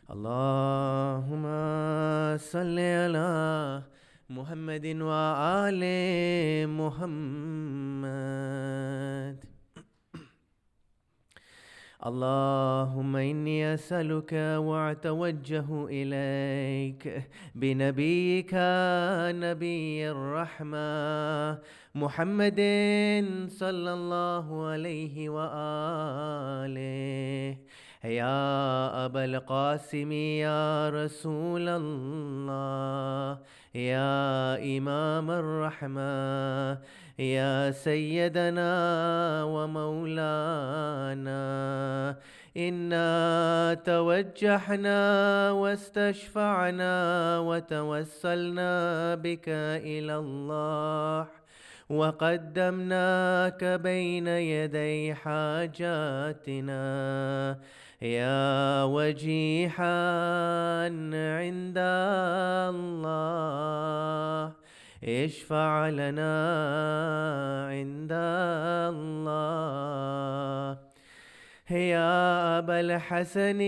اللهم صل على محمد وآل محمد. اللهم إني أسألك وأتوجه إليك بنبيك نبي الرحمة محمد صلى الله عليه وآله. يا أبا القاسم يا رسول الله، يا إمام الرحمة، يا سيدنا ومولانا، إنا توجهنا واستشفعنا وتوسلنا بك إلى الله، وقدمناك بين يدي حاجاتنا يا وجيها عند الله، اشفع لنا عند الله. يا أبا الحسن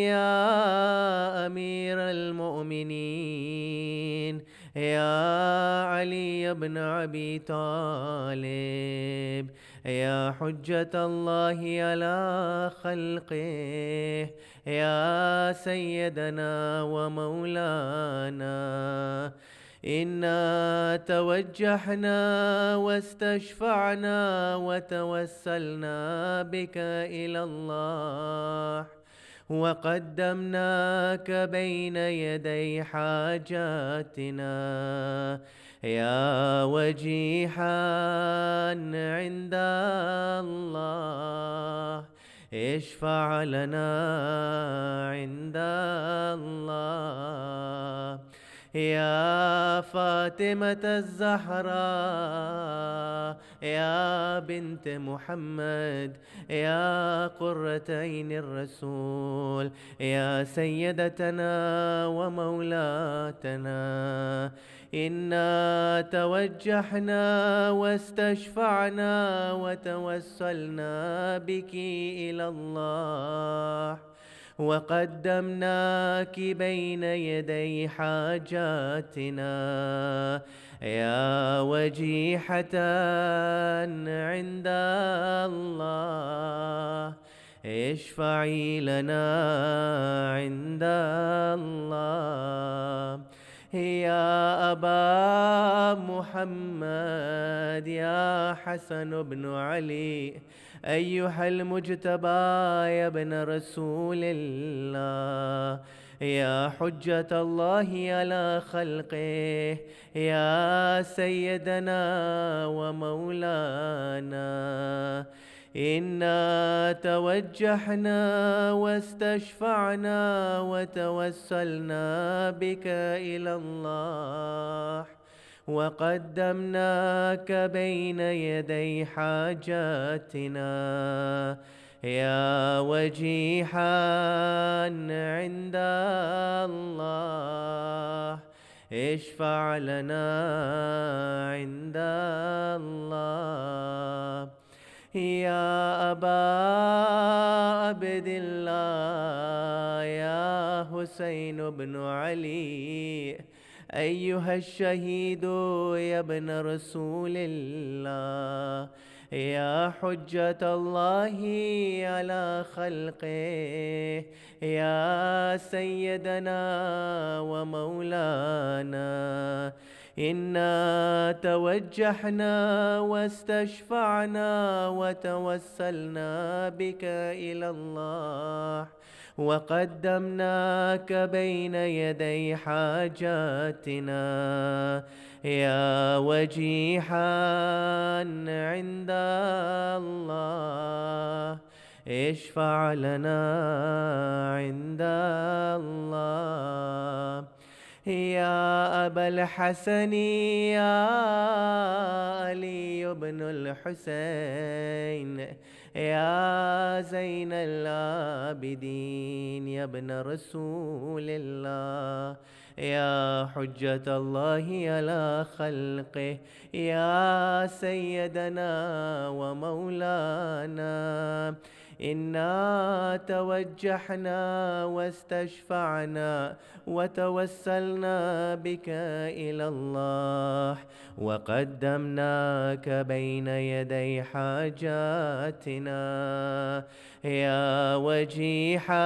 يا أمير المؤمنين، يا علي بن أبي طالب، يا حجة الله على خلقه، يا سيدنا ومولانا، إنا توجهنا واستشفعنا وتوسلنا بك إلى الله، وقدمناك بين يدي حاجاتنا يا وجيها عند الله، اشفع لنا عند الله. يا فاطمة الزهراء يا بنت محمد، يا قرة عين الرسول، يا سيدتنا ومولاتنا، إنا توجهنا واستشفعنا وتوسلنا بك إلى الله، وقدمناك بين يدي حاجاتنا يا وجيحة عند الله، اشفعي لنا عند الله. يا أبا محمد يا حسن بن علي، أيها المجتبى يا ابن رسول الله، يا حجة الله على خلقه، يا سيدنا ومولانا، إنا توجهنا واستشفعنا وتوسلنا بك إلى الله، وقدمناك بين يدي حاجاتنا يا وجيها عند الله، اشفع لنا عند الله. يا أبا عبد الله يا حسين بن علي، أيها الشهيد يا ابن رسول الله، يا حجة الله على خلقه، يا سيدنا ومولانا، إنا توجهنا واستشفعنا وتوسلنا بك إلى الله، وقدمناك بين يدي حاجاتنا يا وجيها عند الله، اشفع لنا عند الله. يا أبا الحسن يا علي بن الحسين، يا زين العابدين يا ابن رسول الله، يا حجة الله على خلقه، يا سيدنا ومولانا، إنا توجهنا واستشفعنا وتوسلنا بك إلى الله وقدمناك بين يدي حاجاتنا يا وجيحا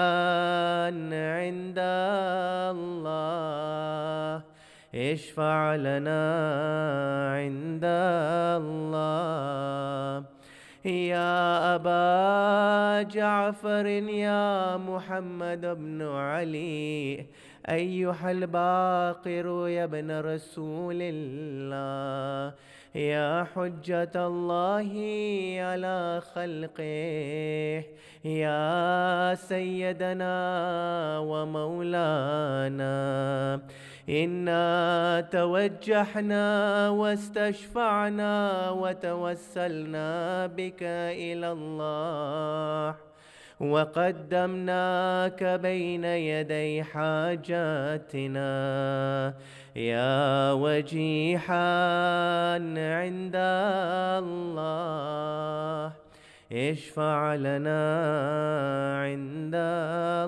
عند الله اشفع لنا عند الله يا أبا جعفر يا محمد بن علي أيها الباقر يا ابن رسول الله يا حجة الله على خلقه يا سيدنا ومولانا إنا توجهنا واستشفعنا وتوسلنا بك إلى الله وقدمناك بين يدي حاجاتنا يا وجيحا عند الله اشفع لنا عند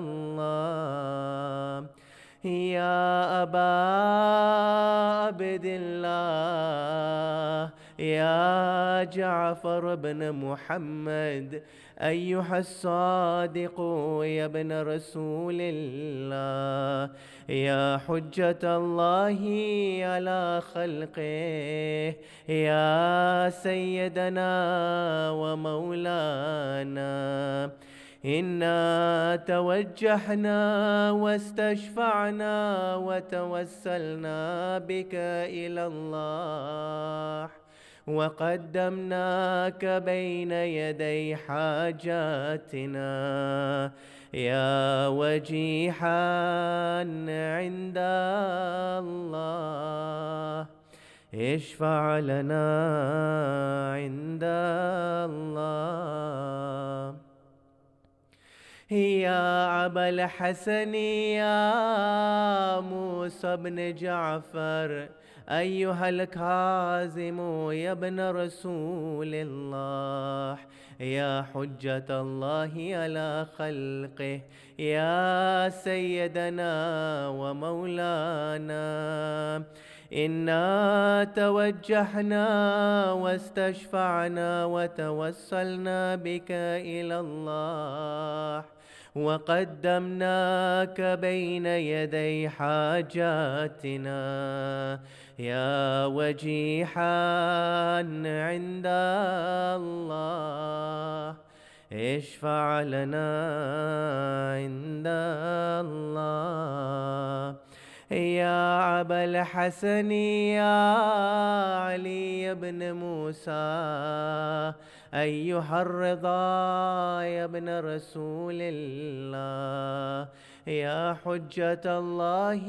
الله يا أبا عبد الله يا جعفر بن محمد أيها الصادق يا ابن رسول الله يا حجة الله على خلقه يا سيدنا ومولانا إنا توجهنا واستشفعنا وتوسلنا بك إلى الله وقدمناك بين يدي حاجاتنا يا وجيحا عند الله اشفع لنا عند الله يا أبا الحسن يا موسى بن جعفر أيها الكاظم يا ابن رسول الله يا حجة الله على خلقه يا سيدنا ومولانا إنا توجهنا واستشفعنا وتوسلنا بك إلى الله وقدمناك بين يدي حاجاتنا يا وجيحا عند الله اشفع لنا عند الله يا أبا الحسن يا علي بن موسى أيها الرضا يا ابن رسول الله يا حجة الله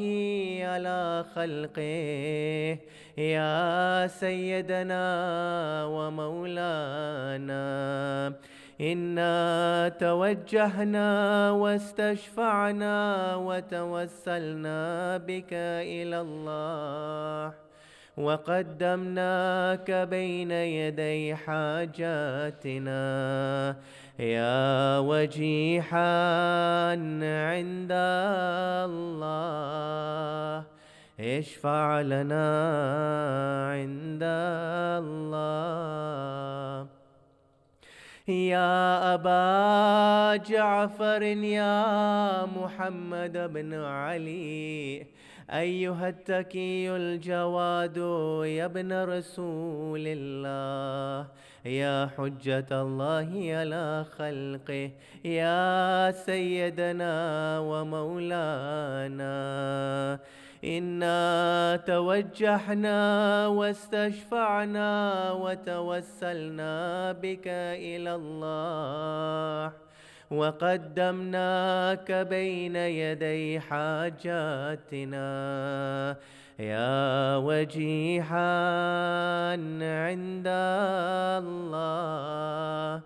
على خلقه يا سيدنا ومولانا إنا توجهنا واستشفعنا وتوسلنا بك إلى الله وقدمناك بين يدي حاجاتنا يا وجيحا عند الله اشفع لنا عند الله يا أبا جعفر يا محمد بن علي أيها التكي الجواد يا ابن رسول الله يا حجة الله على خلقه يا سيدنا ومولانا إنا توجهنا واستشفعنا وتوسلنا بك إلى الله وقدمناك بين يدي حاجاتنا يا وجيحا عند الله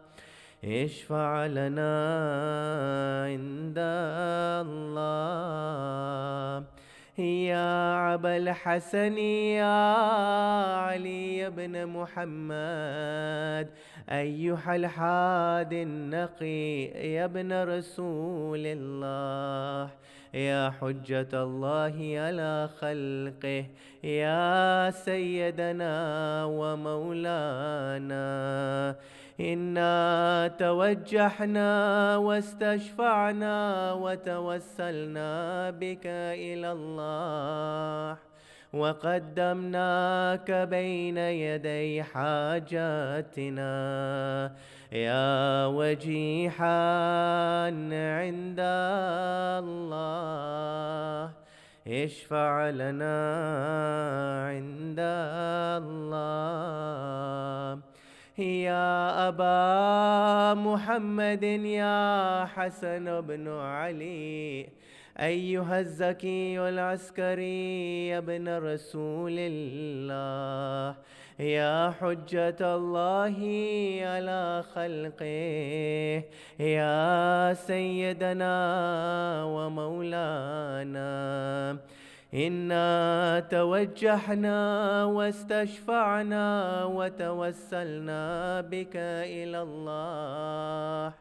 اشفع لنا عند الله يا أبا الحسن يا علي بن محمد، أيها الحادي النقي يا ابن رسول الله، يا حجة الله على خلقه، يا سيدنا ومولانا، إنا توجهنا واستشفعنا وتوسلنا بك إلى الله، وقدمناك بين يدي حاجاتنا، يا وجيحا عند الله، اشفع لنا عند الله. يا أبا محمد يا حسن بن علي، أيها الزكي العسكري يا ابن رسول الله، يا حجة الله على خلقه، يا سيدنا ومولانا، إنا توجهنا واستشفعنا وتوسلنا بك إلى الله،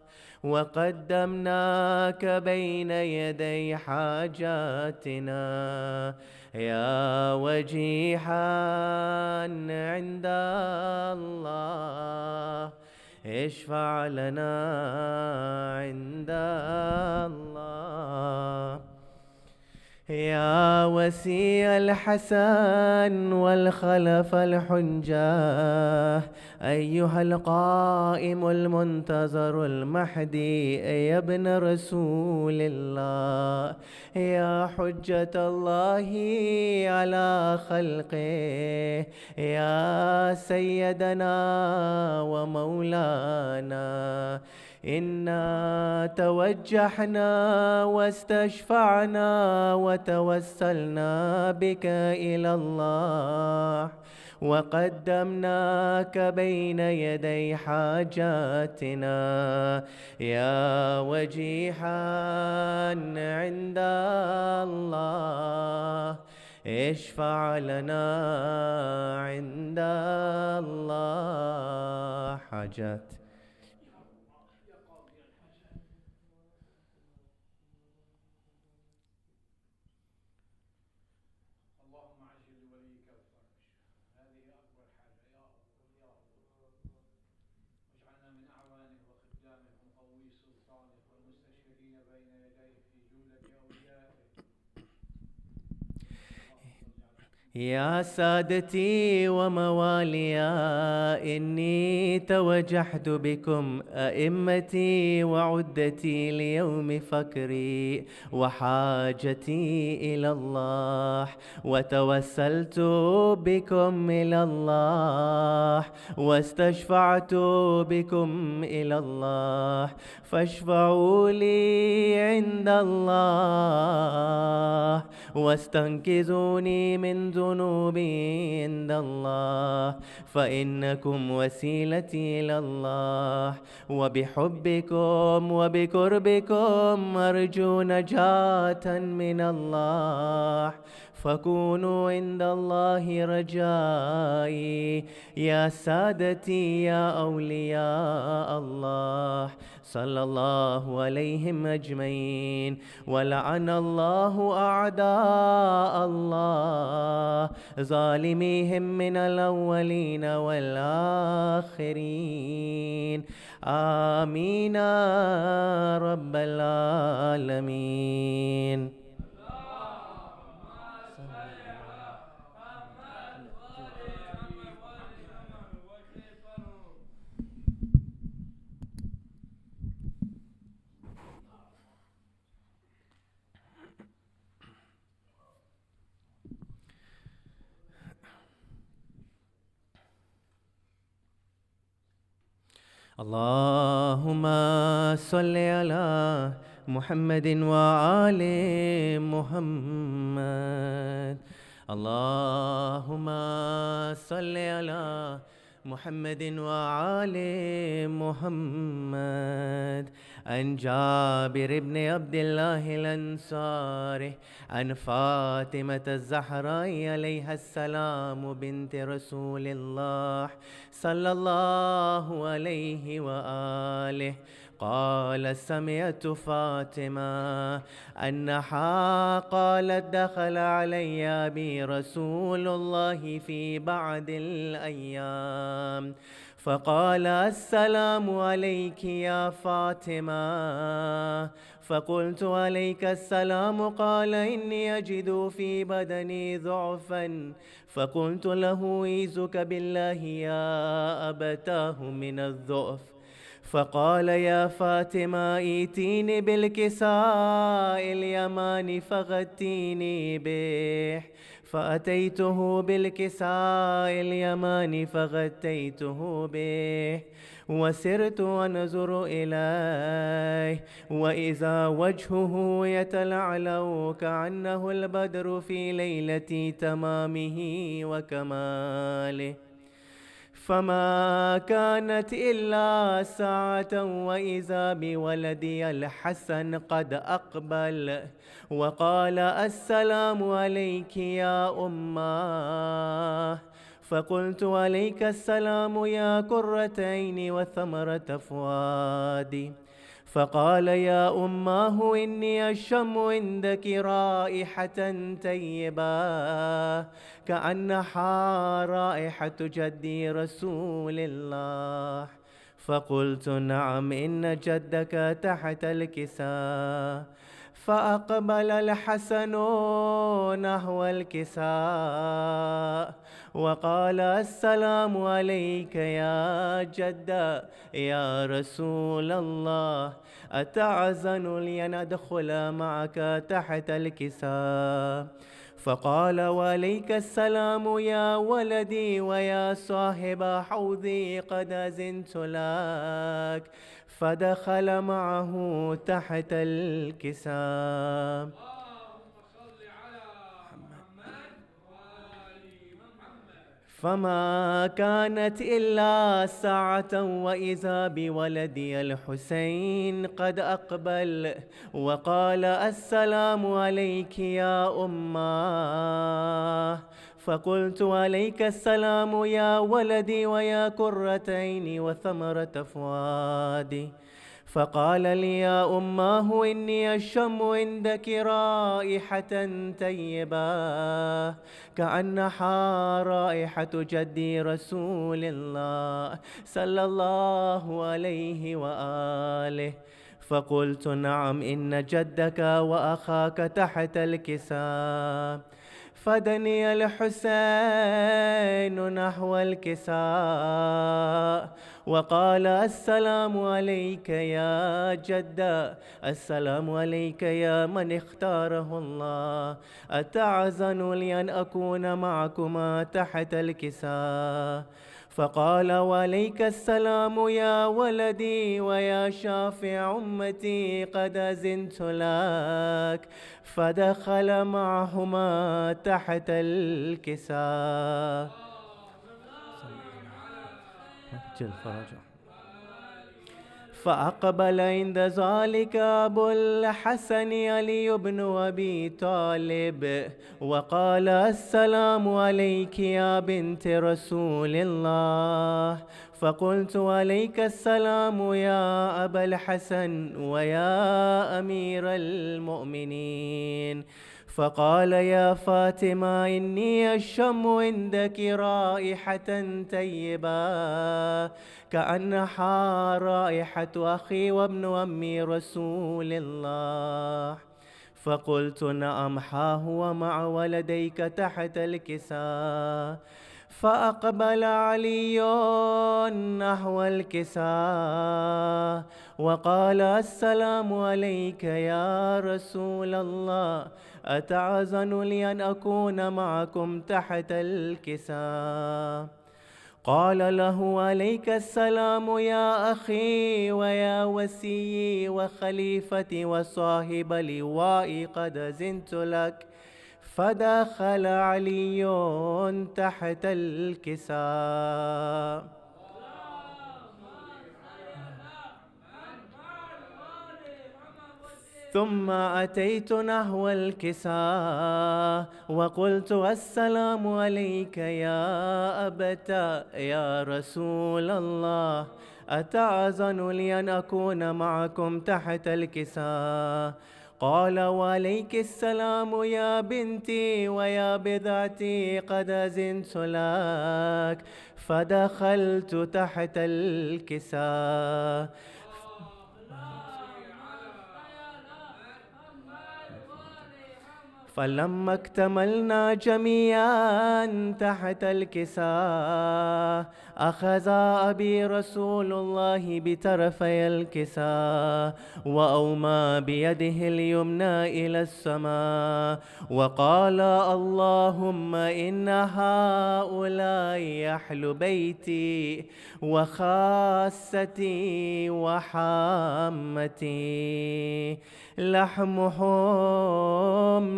وقدمناك بين يدي حاجاتنا، يا وجيحا عند الله، اشفع لنا عند الله. يا وسيء الحسن والخلف الحنجاه، أيها القائم المنتظر المهدي يا ابن رسول الله، يا حجة الله على خلقه، يا سيدنا ومولانا، إنا توجهنا واستشفعنا وتوسلنا بك إلى الله، وقدمناك بين يدي حاجاتنا، يا وجيحا عند الله، اشفع لنا عند الله. حاجات. يا سادتي ومواليا، إني توجحت بكم أئمتي وعدتي ليوم فكري وحاجتي إلى الله، وتوسلت بكم إلى الله، واستشفعت بكم إلى الله، فاشفعوا لي عند الله، واستنقذوني من ذنوبي عند الله، فإنكم وسيلتي إلى الله، وبحبكم وبقربكم أرجو نجاة من الله، فكونوا عند الله رجائي. يا سادتي يا أولياء الله، صلى الله عليهم أجمعين، ولعن الله أعداء الله ظالميهم من الأولين والآخرين، آمين رب العالمين. اللهم صل على محمد وآل محمد. اللهم صل على محمد وآل محمد. عن جابر بن عبد الله الأنصاري عن فاطمة الزهراء عليها السلام بنت رسول الله صلى الله عليه وآله قال سمعت فاطمة أنها قالت دخل علي أبي رسول الله في بعض الأيام فقال السلام عليك يا فاطمة فقلت عليك السلام قال إني أجد في بدني ضعفا فقلت له أعيذك بالله يا أبتاه من الضعف فقال يا فاطمة ائتيني بالكساء اليماني فغتيني به فأتيته بالكساء اليماني فغتيته به وسرت أنظر إليه وإذا وجهه يتلعلع كأنه البدر في ليلة تمامه وكماله فما كانت إلا ساعة وإذا بولدي الحسن قد أقبل وقال السلام عليك يا أماه فقلت عليك السلام يا قرة عيني وثمرة فؤادي فقال يا أماه إني أشم عندك رائحة طيبة كأنها رائحة جدي رسول الله فقلت نعم إن جدك تحت الكساء فأقبل الحسن نحو الكساء وقال السلام عليك يا جد يا رسول الله أتعزن لأن أدخل معك تحت الكساء فقال وعليك السلام يا ولدي ويا صاحب حوضي قد أذنت لك فدخل معه تحت الكساء فما كانت إلا ساعة وإذا بولدي الحسين قد أقبل وقال السلام عليك يا أماه فقلت عليك السلام يا ولدي ويا قرة عيني وثمرة فؤادي فقال لي يا أماه إني أشم عندك رائحة طيبة كأنها رائحة جدي رسول الله صلى الله عليه وآله فقلت نعم إن جدك وأخاك تحت الكساء فدني الحسين نحو الكساء وقال السلام عليك يا جدة السلام عليك يا من اختاره الله أتعزن لأن أكون معكما تحت الكساء فقال وعليك السلام يا ولدي ويا شافع أمتي قد أذنت لك فدخل معهما تحت الكساء فأقبل عند ذلك أبو الحسن علي بن أبي طالب وقال السلام عليك يا بنت رسول الله فقلت عليك السلام يا أبا الحسن ويا أمير المؤمنين فقال يا فاطمة إني أشم عندك رائحة طيبة كأنها رائحة أخي وابن أمي رسول الله فقلت نعم ها هو مع ولديك تحت الكساء فأقبل علي نحو الكساء وقال السلام عليك يا رسول الله أتعزن لي أن أكون معكم تحت الكساء قال له عليك السلام يا أخي ويا وسيي وخليفتي وصاحب لوائي قد أذنت لك فدخل علي تحت الكساء ثم أتيت نحو الكساء وقلت السلام عليك يا أبتا يا رسول الله، أتأذن لي أن أكون معكم تحت الكساء؟ قال وعليك السلام يا بنتي ويا بذاتي، قد أذنت لك. فدخلت تحت الكساء. فلما اكتملنا جميعا تحت الكساء، أخذ أبي رسول الله بطرفي الكساء وأومى بيده اليمنى إلى السماء وقال اللهم إن هؤلاء أهل بيتي وخاصتي وحامتي، لحمهم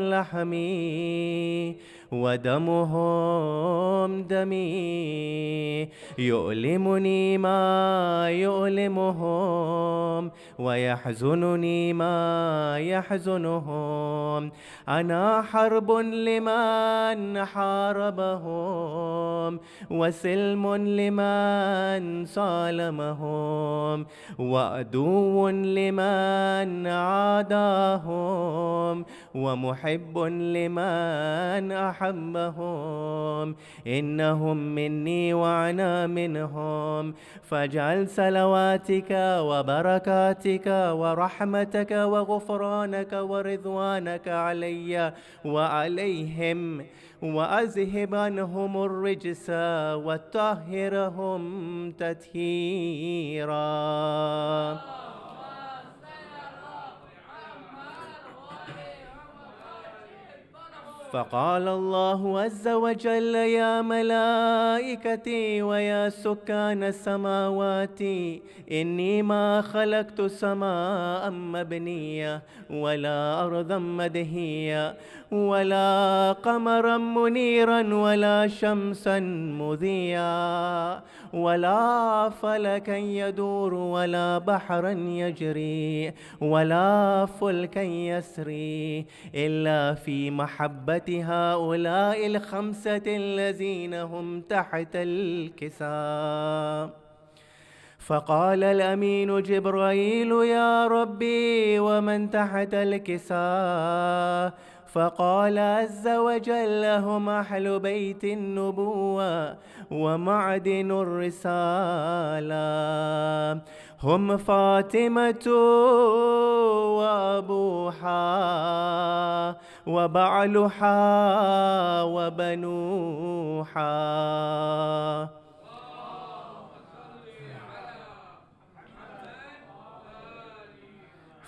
لحمي ودمهم دمي، يؤلمني ما يؤلمهم ويحزنني ما يحزنهم. أنا حرب لمن حاربهم وسلم لمن سالمهم وعدو لمن عاداهم ومحب لمن أحبهم. إنهم مني وأنا منهم، فاجعل صلواتك وبركاتك ورحمتك وغفرانك ورضوانك علي وعليهم، وأذهب عنهم الرجس وطهرهم تطهيرا. فقال الله عز وجل يا ملائكتي ويا سكان السماوات، إني ما خلقت سماء مبنية ولا أرضا مدهية ولا قمرا منيرا ولا شمسا مذيا ولا فلكا يدور ولا بحرا يجري ولا فلكا يسري إلا في محبة هؤلاء الخمسة الذين هم تحت الكساء. فقال الأمين جبرائيل يا ربي ومن تحت الكساء؟ فقال عز وجل هم أهل بيت النبوة ومعدن الرسالة، هم فاطمة وأبوها وبعلها وبنوها.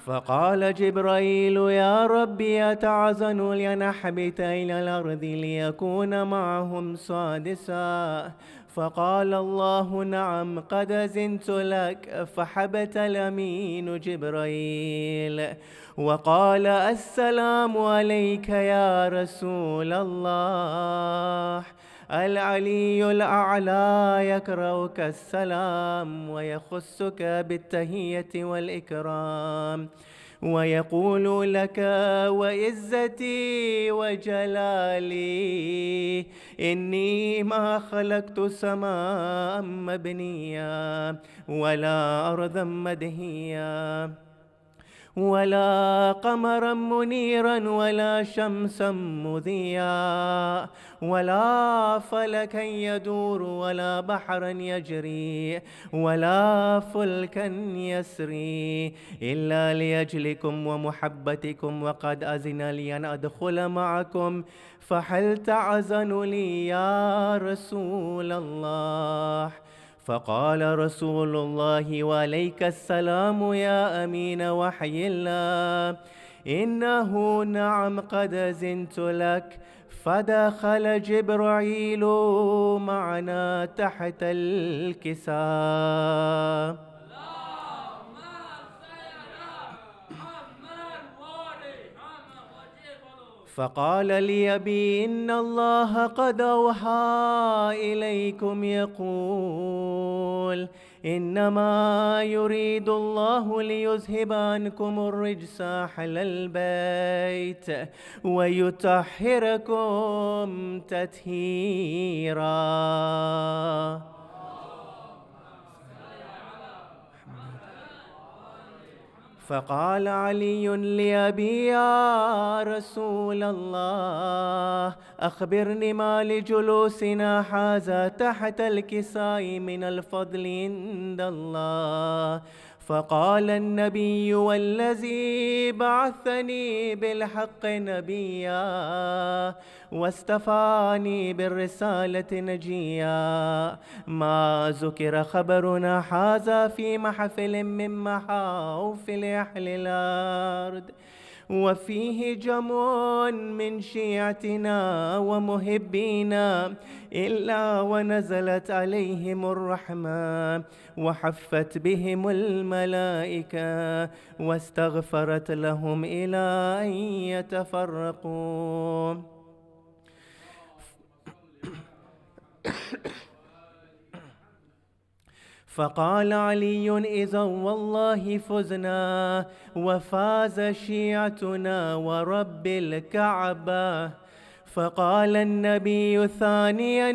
فقال جبرائيل يا ربي أتعزن لأن أحبت إلى الأرض ليكون معهم سادسا؟ فقال الله نعم قد أذنت لك. فحبت الأمين جبرائيل وقال السلام عليك يا رسول الله. العلي الأعلى يكرهك السلام ويخصك بالتهية والإكرام ويقول لك وعزتي وجلالي إني ما خلقت سماء مبنية ولا أرضا مدهية ولا قمرا منيرا ولا شمسا مذيا ولا فلكا يدور ولا بحرا يجري ولا فلكا يسري إلا لأجلكم ومحبتكم، وقد أذن لي أن أدخل معكم، فهل تعزن لي يا رسول الله؟ فقال رسول الله وعليك السلام يا أمين وحي الله، إنه نعم قد أذنت لك. فدخل جبرائيل معنا تحت الكساء. فقال لي أبي إن الله قد أوحى إليكم يقول إنما يريد الله ليذهب عنكم الرجس أهل البيت ويطهركم تطهيرا. فقال علي لأبي يا رسول الله أخبرني ما لجلوسنا هذا تحت الكساء من الفضل عند الله. فقال النبي والذي بعثني بالحق نبيا واستفاني بالرسالة نجيا ما ذكر خبرنا هذا في محفل من محافل أهل الأرض وفيه جمع من شيعتنا ومحبينا إلا ونزلت عليهم الرحمة وحفت بهم الملائكة واستغفرت لهم إلى أن يتفرقوا. فقال علي إذا والله فزنا وفاز شيعتنا ورب الكعبة. فقال النبي ثانيا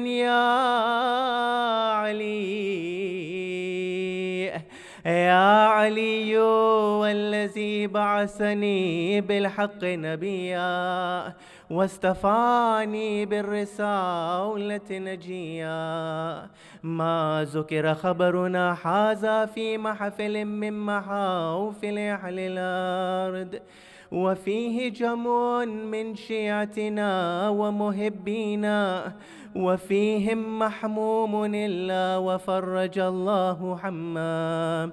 يا علي والذي بعثني بالحق نبيا واستفاني بالرسالة نجيا ما ذكر خبرنا هذا في محفل من محافل أهل الأرض وفيه جمع من شيعتنا ومحبينا وفيهم محموم إلا وفرج الله حما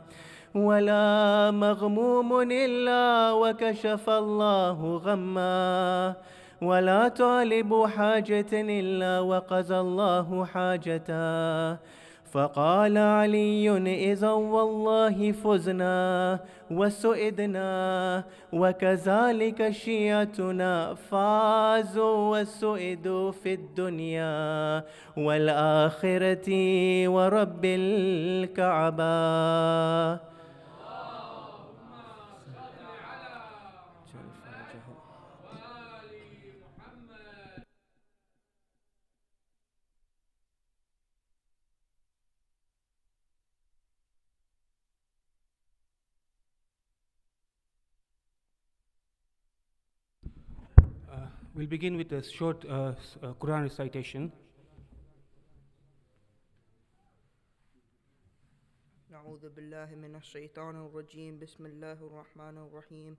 ولا مغموم إلا وكشف الله غما ولا طالب حاجة إلا وقضى الله حاجته. فقال علي إذا والله فزنا وسئدنا وكذلك شيعتنا فازوا وسئدوا في الدنيا والآخرة ورب الكعبة. We'll begin with a short Quran recitation. أعوذ بالله من الشيطان الرجيم. بسم الله الرحمن الرحيم.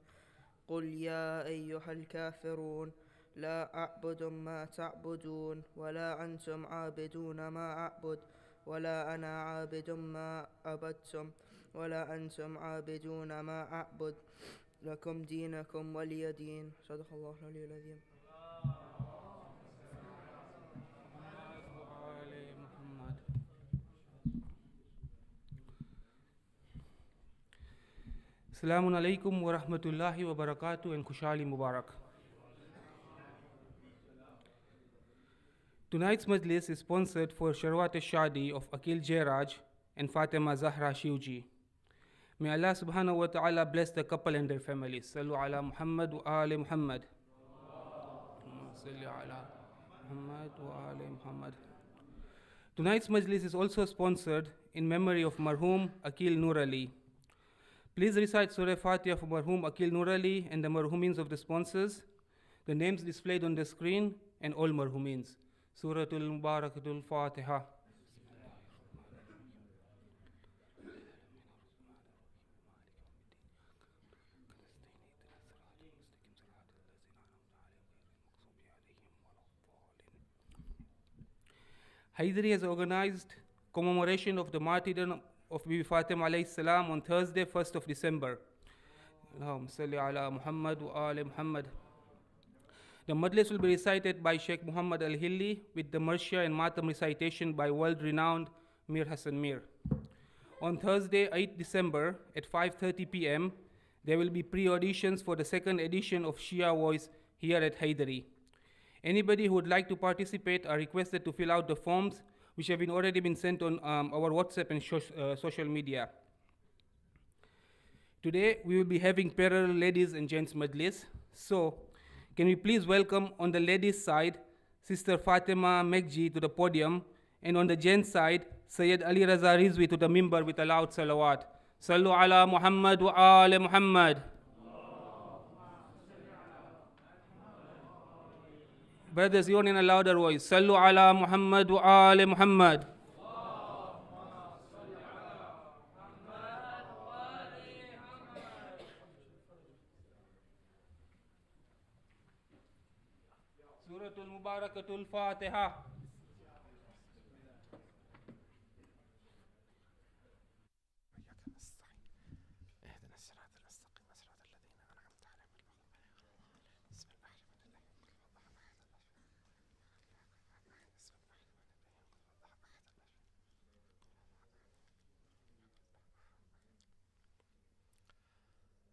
قل يا أيها الكافرون لا أعبد ما تعبدون ولا أنتم عابدون ما أعبد ولا أنا عابد ما عبدتم ولا أنتم عابدون ما أعبد لكم دينكم ولي دين. صدق الله العلي العظيم. Assalamu alaikum wa rahmatullahi wa barakatuh and Kushali Mubarak. Tonight's majlis is sponsored for Sharwat al-Shadi of Akil Jairaj and Fatima Zahra Shiuji. May Allah subhanahu wa ta'ala bless the couple and their families. Sallu ala Muhammad wa ali Muhammad. Sallu ala Muhammad wa ali Muhammad. Tonight's majlis is also sponsored in memory of Marhum Akil Nur Ali. Please recite Surah Fatiha for Marhum Akil Nur Ali and the Marhumins of the sponsors, the names displayed on the screen, and all Marhumins. Suratul Mubarakatul Fatiha. Hyderi has organized commemoration of the martyrdom of Bibi Fatima alayhi salam on Thursday, 1st of December. Allahumma salli ala Muhammad wa ali Muhammad. The majlis will be recited by Sheikh Muhammad Al-Hilli with the Marshia and Matam recitation by world-renowned Mir Hassan Mir. On Thursday, 8th December at 5:30 p.m., there will be pre-auditions for the second edition of Shia Voice here at Hyderi. Anybody who would like to participate are requested to fill out the forms which have already been sent on our WhatsApp and social media. Today we will be having parallel ladies and gents majlis. So can we please welcome on the ladies side Sister Fatima Mekji to the podium, and on the gents side Sayyid Alireza Rizvi to the mimbar with a loud salawat. Sallu ala Muhammad wa ala Muhammad. Brothers, you in a louder voice. Sallu ala Muhammad wa ala Muhammad. Suratul Mubarakatul Fatiha.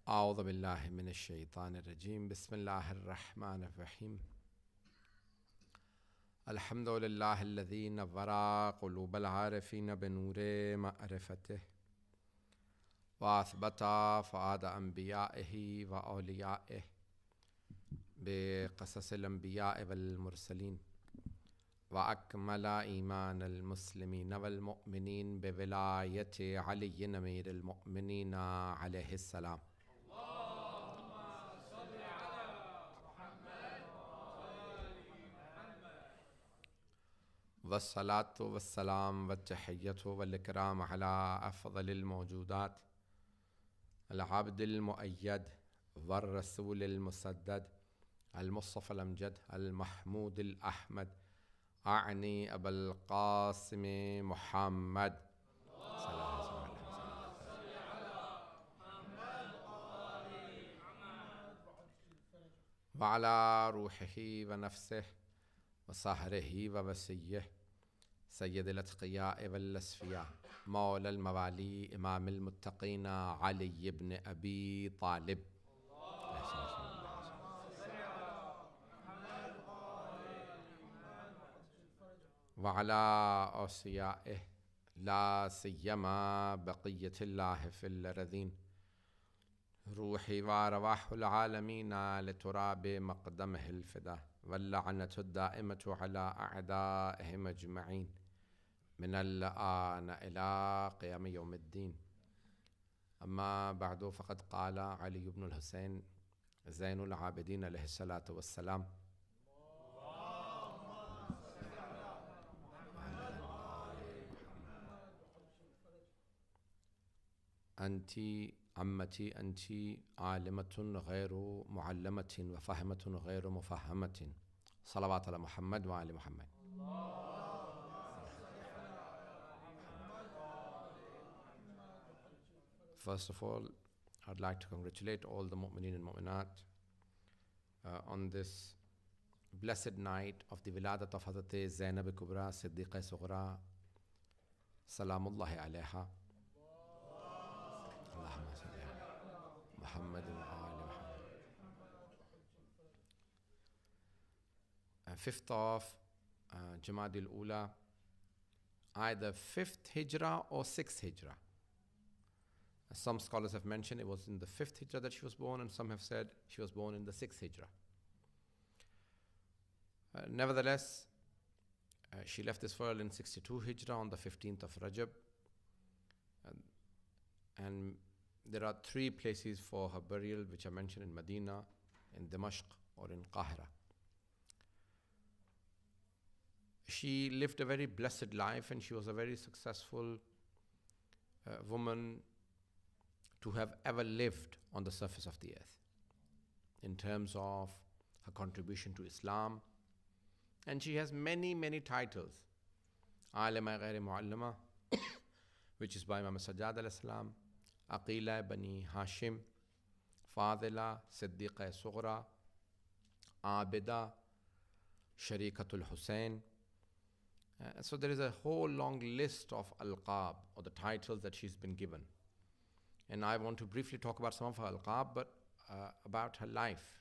أعوذ بالله من الشيطان الرجيم بسم الله الرحمن الرحيم الحمد لله الذي نور قلوب العارفين بنور معرفته وأثبت فؤاد أنبيائه وأوليائه بقصص الأنبياء والمرسلين وأكمل إيمان المسلمين والمؤمنين بولاية علي أمير المؤمنين عليه السلام. والصلاة والسلام والتحية والإكرام على أفضل الموجودات العبد المؤيد والرسول المسدد المصطفى الأمجد المحمود الأحمد أعني أبا القاسم محمد وعلى روحه ونفسه وصهره ووسيه سيد الأتقياء والأسفياء مولى الموالي إمام المتقين علي بن أبي طالب وعلى أوصيائه لا سيما بقية الله في الأرضين روحي وأرواح العالمين لتراب مقدمه الفدا واللعنة الدائمة على أعدائهم أجمعين من الآن إلى قيام يوم الدين. أما بعد فقد قال علي بن الحسين زين العابدين عليه الصلاة والسلام أنت عمتي أنت عالمة غير معلمة وفهمة غير مفهمة صلوات على محمد وآل محمد. First of all, I'd like to congratulate all the mu'mineen and mu'minat on this blessed night of the Wiladah of Hazrat Zainab Kubra Siddiqa Sughra Salamullahi alayha. Allahumma salli ala Muhammad wa ali Muhammad. 5th of Jamad al-Ula, either 5th Hijrah or 6th Hijrah. Some scholars have mentioned it was in the 5th Hijrah that she was born, and some have said she was born in the 6th Hijrah. Nevertheless, she left this world in 62 Hijrah on the 15th of Rajab. And there are 3 places for her burial which are mentioned in Medina, in Dimashq or in Qahira. She lived a very blessed life, and she was a very successful woman to have ever lived on the surface of the earth in terms of her contribution to Islam. And she has many, many titles. Alima Ghairi Muallima, which is by Imam Sajjad alayhi salam, Aqila Bani Hashim, Fadila, Siddiqa Sughra, Abida, Sharikatul Hussein. So there is a whole long list of alqab, or the titles that she's been given. And I want to briefly talk about some of her alqab, but about her life.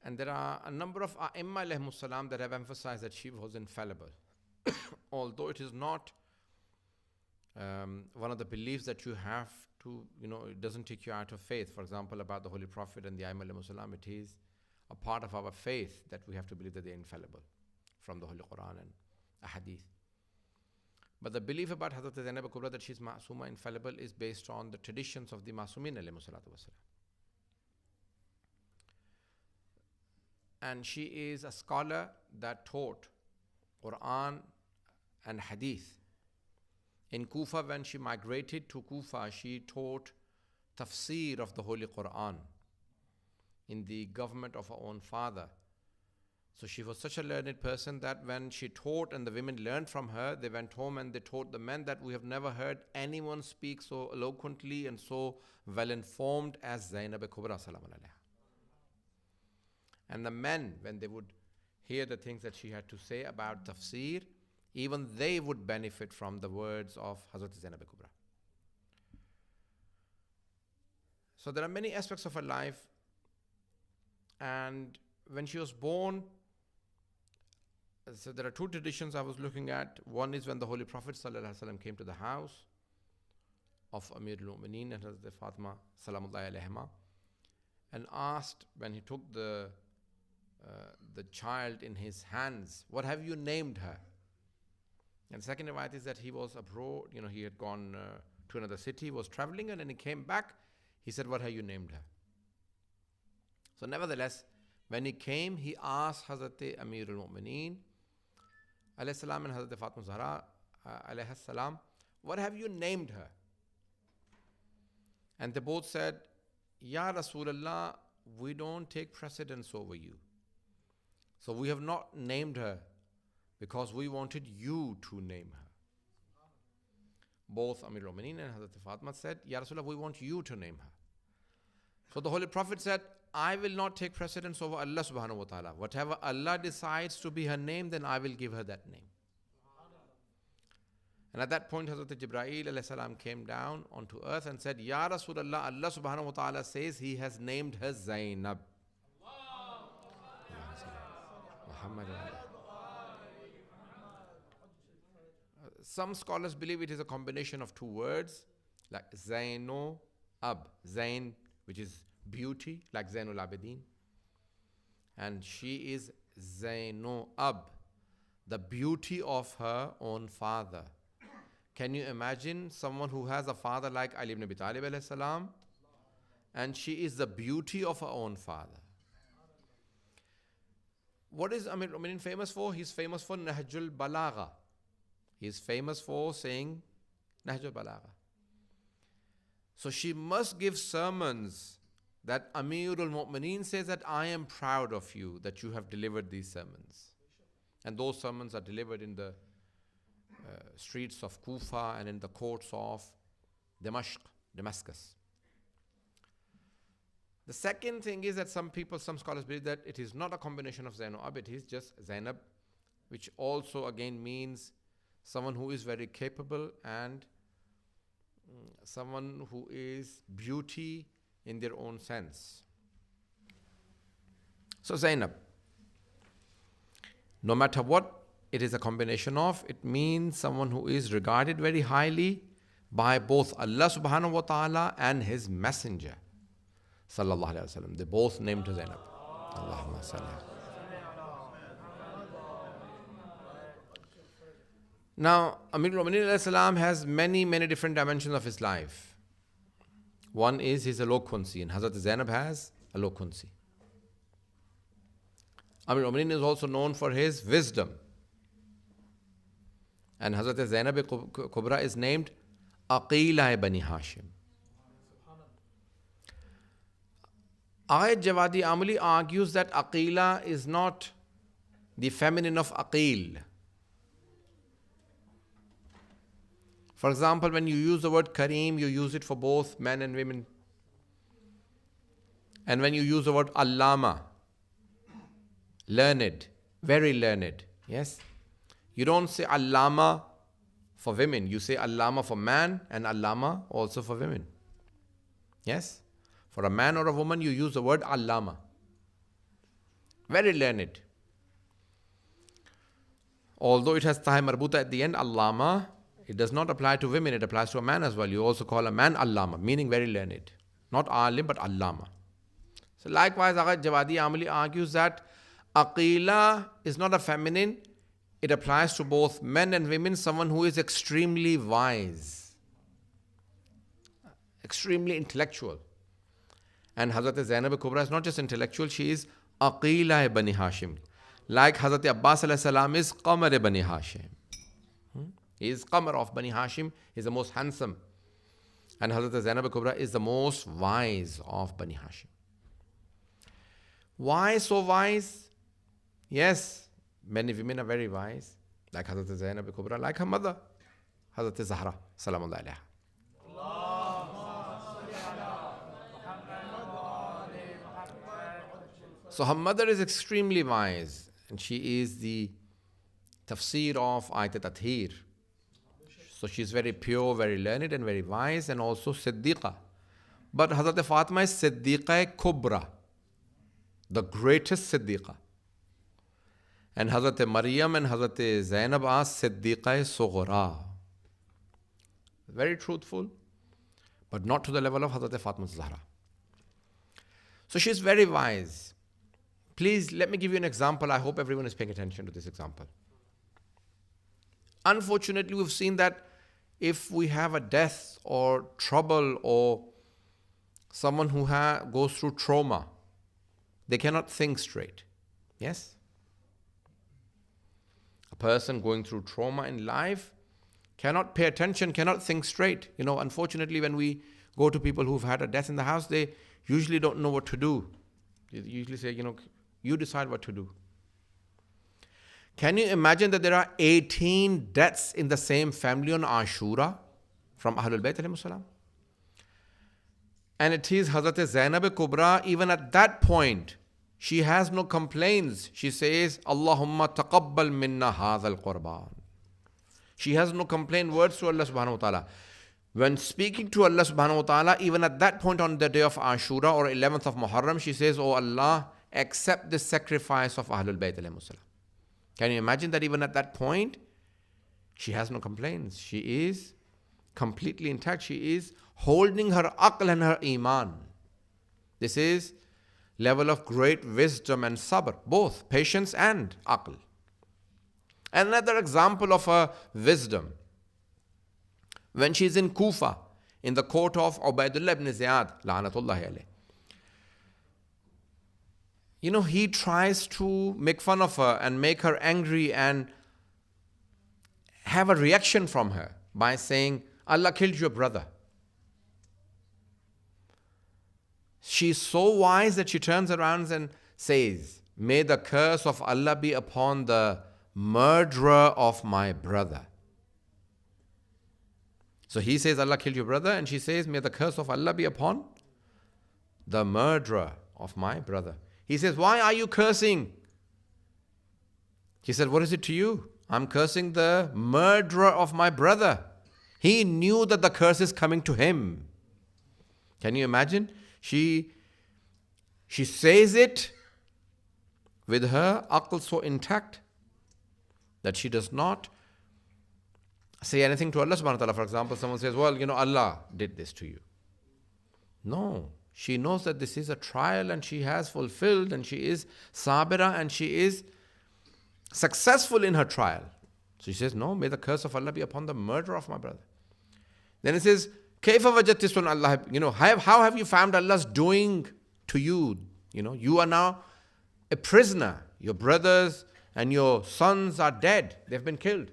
And there are a number of A'imma alayhimus salam that have emphasized that she was infallible. Although it is not one of the beliefs that you have to, it doesn't take you out of faith. For example, about the Holy Prophet and the A'imma alayhimus salam, it is a part of our faith that we have to believe that they are infallible from the Holy Quran and Ahadith. But the belief about Hazrat Zainab Kubra that she's Ma'suma, infallible, is based on the traditions of the Ma'sumin alayhimus salatu wasalam. And she is a scholar that taught Quran and Hadith. In Kufa, when she migrated to Kufa, she taught tafsir of the Holy Quran in the government of her own father. So she was such a learned person that when she taught and the women learned from her, they went home and they taught the men that we have never heard anyone speak so eloquently and so well informed as Zainab Kubra salam alayha. And the men, when they would hear the things that she had to say about tafsir, even they would benefit from the words of Hazrat Zainab Kubra. So there are many aspects of her life. And when she was born, so there are two traditions I was looking at. One is when the Holy Prophet ﷺ came to the house of Amir al-Mu'mineen and Hazrat Fatima Salamullahi alayhima, and asked, when he took the child in his hands, what have you named her? And the second riwayat is that he was abroad, he had gone to another city, was traveling, and when he came back, he said, what have you named her? So nevertheless, when he came, he asked Hazrat Amir al-Mu'mineen alayhi salam and Hazrat Fatima Zahra alayhi salam, what have you named her? And they both said, Ya Rasulullah, we don't take precedence over you. So we have not named her because we wanted you to name her. Both Amir al-Mu'mineen and Hazrat Fatima said, Ya Rasulullah, we want you to name her. So the Holy Prophet said, I will not take precedence over Allah subhanahu wa ta'ala. Whatever Allah decides to be her name, then I will give her that name. And at that point, Hazrat Jibreel alayhi salam came down onto earth and said, Ya Rasulullah, Allah subhanahu wa ta'ala says He has named her Zainab. Some scholars believe it is a combination of two words, like Zaino Ab, Zain, which is beauty, like Zainul Abidin, and she is Zaino Ab, the beauty of her own father. Can you imagine someone who has a father like Ali ibn Abi Talib alayhi salam, and she is the beauty of her own father? What is Amir al-Mu'mineen famous for? He's famous for Nahjul Balagha. He's famous for saying Nahjul Balagha. So she must give sermons that Amir al-Mu'mineen says that I am proud of you that you have delivered these sermons. And those sermons are delivered in the streets of Kufa and in the courts of Damascus. The second thing is that some scholars believe that it is not a combination of Zainab, it is just Zainab, which also again means someone who is very capable and someone who is beauty in their own sense. So Zainab, no matter what it is a combination of, it means someone who is regarded very highly by both Allah subhanahu wa ta'ala and His Messenger sallallahu alayhi wa sallam. They both named her Zainab. Allahumma salli. Now, Amir al-Mu'mineen alayhi salam has many different dimensions of his life. One is his eloquency, and Hazrat Zainab has eloquency. Amir al-Mu'mineen is also known for his wisdom. And Hazrat Zainab Kubra is named Aqila Bani Hashim. Ayat Jawadi Amuli argues that Aqila is not the feminine of Aqil. For example, when you use the word Kareem, you use it for both men and women. And when you use the word Allama, learned, very learned, yes? You don't say Allama for women. You say Allama for man and Allama also for women. Yes? For a man or a woman, you use the word Allama. Very learned. Although it has ta'i marbuta at the end, allama, it does not apply to women, it applies to a man as well. You also call a man allama, meaning very learned. Not alim, but allama. So likewise, Agha Jawadi Amali argues that aqila is not a feminine. It applies to both men and women, someone who is extremely wise, extremely intellectual. And Hazrat Zainab Kubra is not just intellectual, she is aqila Bani Hashim. Like Hazrat Abbas alayhi salam is Qamar Bani Hashim. He is Qamar of Bani Hashim, he is the most handsome. And Hazrat Zainab Kubra is the most wise of Bani Hashim. Why so wise? Yes, many women are very wise, like Hazrat Zainab Kubra, like her mother, Hazrat Zahra, salamullah alayha. So her mother is extremely wise, and she is the tafsir of Ayat Tathir. So she is very pure, very learned and very wise, and also Siddiqa. But Hazrat Fatima is Siddiqa Kubra, the greatest Siddiqa. And Hazrat Maryam and Hazrat Zainab are Siddiqa Sughra. Very truthful, but not to the level of Hazrat Fatima Zahra. So she is very wise. Please, let me give you an example. I hope everyone is paying attention to this example. Unfortunately, we've seen that if we have a death or trouble or someone who goes through trauma, they cannot think straight. Yes? A person going through trauma in life cannot pay attention, cannot think straight. Unfortunately, when we go to people who've had a death in the house, they usually don't know what to do. They usually say, you decide what to do. Can you imagine that there are 18 deaths in the same family on Ashura from Ahlul Bayt alayhi salam? And it is Hazrat Zainab Kubra, even at that point, she has no complaints. She says, Allahumma taqabbal minna hadhal qurban. She has no complaint words to Allah subhanahu wa ta'ala. When speaking to Allah subhanahu wa ta'ala, even at that point on the day of Ashura or 11th of Muharram, she says, Oh Allah, accept the sacrifice of Ahlul Bayt alayhi salam. Can you imagine that even at that point, she has no complaints. She is completely intact. She is holding her aql and her iman. This is level of great wisdom and sabr, both patience and aql. Another example of her wisdom, when she is in Kufa, in the court of Ubaidullah ibn Ziyad, la'natullahi alayh. He tries to make fun of her and make her angry and have a reaction from her by saying, Allah killed your brother. She's so wise that she turns around and says, May the curse of Allah be upon the murderer of my brother. So he says, Allah killed your brother, and she says, May the curse of Allah be upon the murderer of my brother. He says, why are you cursing? He said, what is it to you? I'm cursing the murderer of my brother. He knew that the curse is coming to him. Can you imagine? She says it with her aql so intact that she does not say anything to Allah subhanahu wa ta'ala. For example, someone says, well, Allah did this to you. No. She knows that this is a trial and she has fulfilled and she is sabira and she is successful in her trial. So she says, no, may the curse of Allah be upon the murderer of my brother. Then it says, Kaifa wajadtis Allah, how have you found Allah's doing to you? You are now a prisoner. Your brothers and your sons are dead. They've been killed.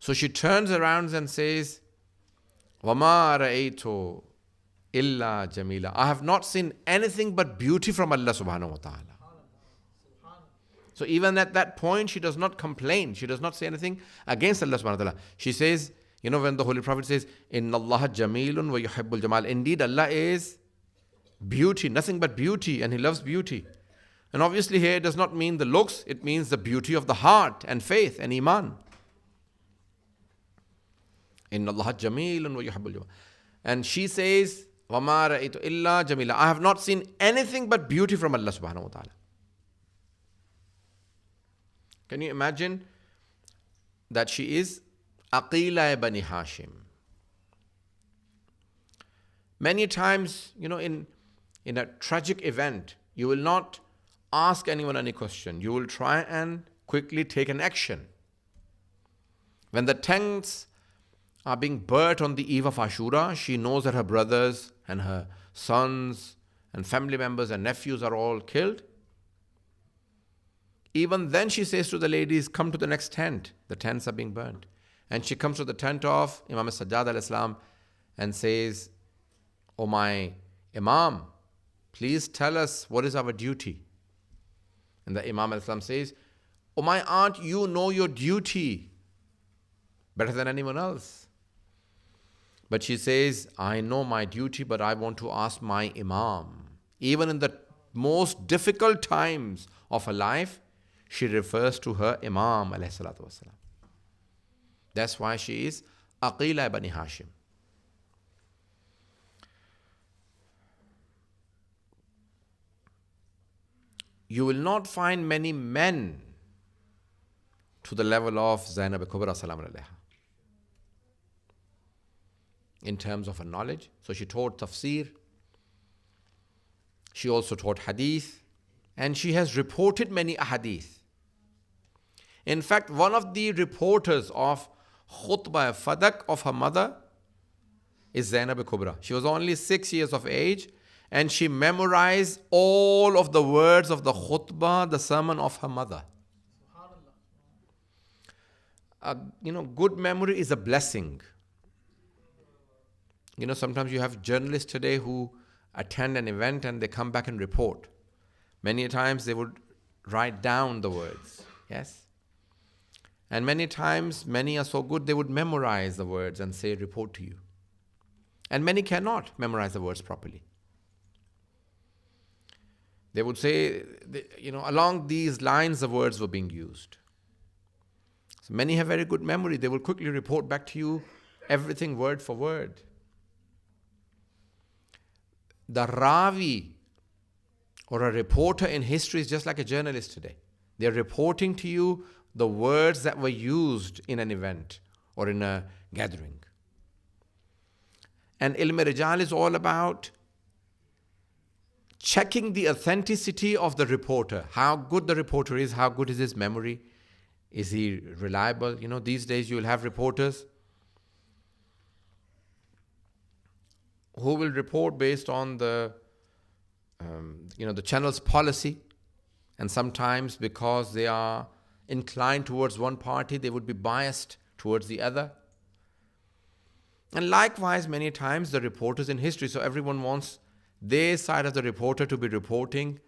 So she turns around and says, وَمَا رَأَيْتُ إِلَّا جَمِيلًا. I have not seen anything but beauty from Allah subhanahu wa ta'ala. So even at that point, she does not complain. She does not say anything against Allah subhanahu wa ta'ala. She says, when the Holy Prophet says, إِنَّ اللَّهَ جَمِيلٌ وَيُحِبُّ الْجَمَالِ. Indeed, Allah is beauty, nothing but beauty, and He loves beauty. And obviously here it does not mean the looks, it means the beauty of the heart and faith and iman. إِنَّ اللَّهَ جَمِيلٌ وَيُحِبُّ الْجَمَالِ. And she says, وَمَا رَأَيْتُ إِلَّا جَمِيلًا. I have not seen anything but beauty from Allah subhanahu wa ta'ala. Can you imagine that she is Aqila Bani Hashim? Many times, in a tragic event, you will not ask anyone any question. You will try and quickly take an action. When the tents are being burnt on the eve of Ashura, she knows that her brothers and her sons and family members and nephews are all killed. Even then she says to the ladies, come to the next tent. The tents are being burnt. And she comes to the tent of Imam Sajjad al-Islam and says, "O my Imam, please tell us what is our duty." And the Imam al-Islam says, "O my aunt, you know your duty better than anyone else." But she says, "I know my duty, but I want to ask my Imam." Even in the most difficult times of her life, she refers to her Imam alayhi salatu wasalam. That's why she is Aqila Bani Hashim. You will not find many men to the level of Zainab Kubra salam alayha in terms of her knowledge. So she taught tafsir, she also taught hadith, and she has reported many ahadith. In fact, one of the reporters of khutbah fadak of her mother is Zainab Kubra. She was only 6 years of age, and she memorized all of the words of the khutbah, the sermon of her mother. Good memory is a blessing. Sometimes you have journalists today who attend an event and they come back and report. Many times they would write down the words, yes? And many times, many are so good, they would memorize the words and say, report to you. And many cannot memorize the words properly. They would say, along these lines, the words were being used. So many have very good memory. They will quickly report back to you everything word for word. The Ravi or a reporter in history is just like a journalist today. They're reporting to you the words that were used in an event or in a gathering. And Ilm Rijal is all about checking the authenticity of the reporter. How good the reporter is, how good is his memory, is he reliable? These days you will have reporters who will report based on the channel's policy, and sometimes because they are inclined towards one party, they would be biased towards the other. And likewise, many times the reporters in history, so everyone wants their side of the reporter to be reporting,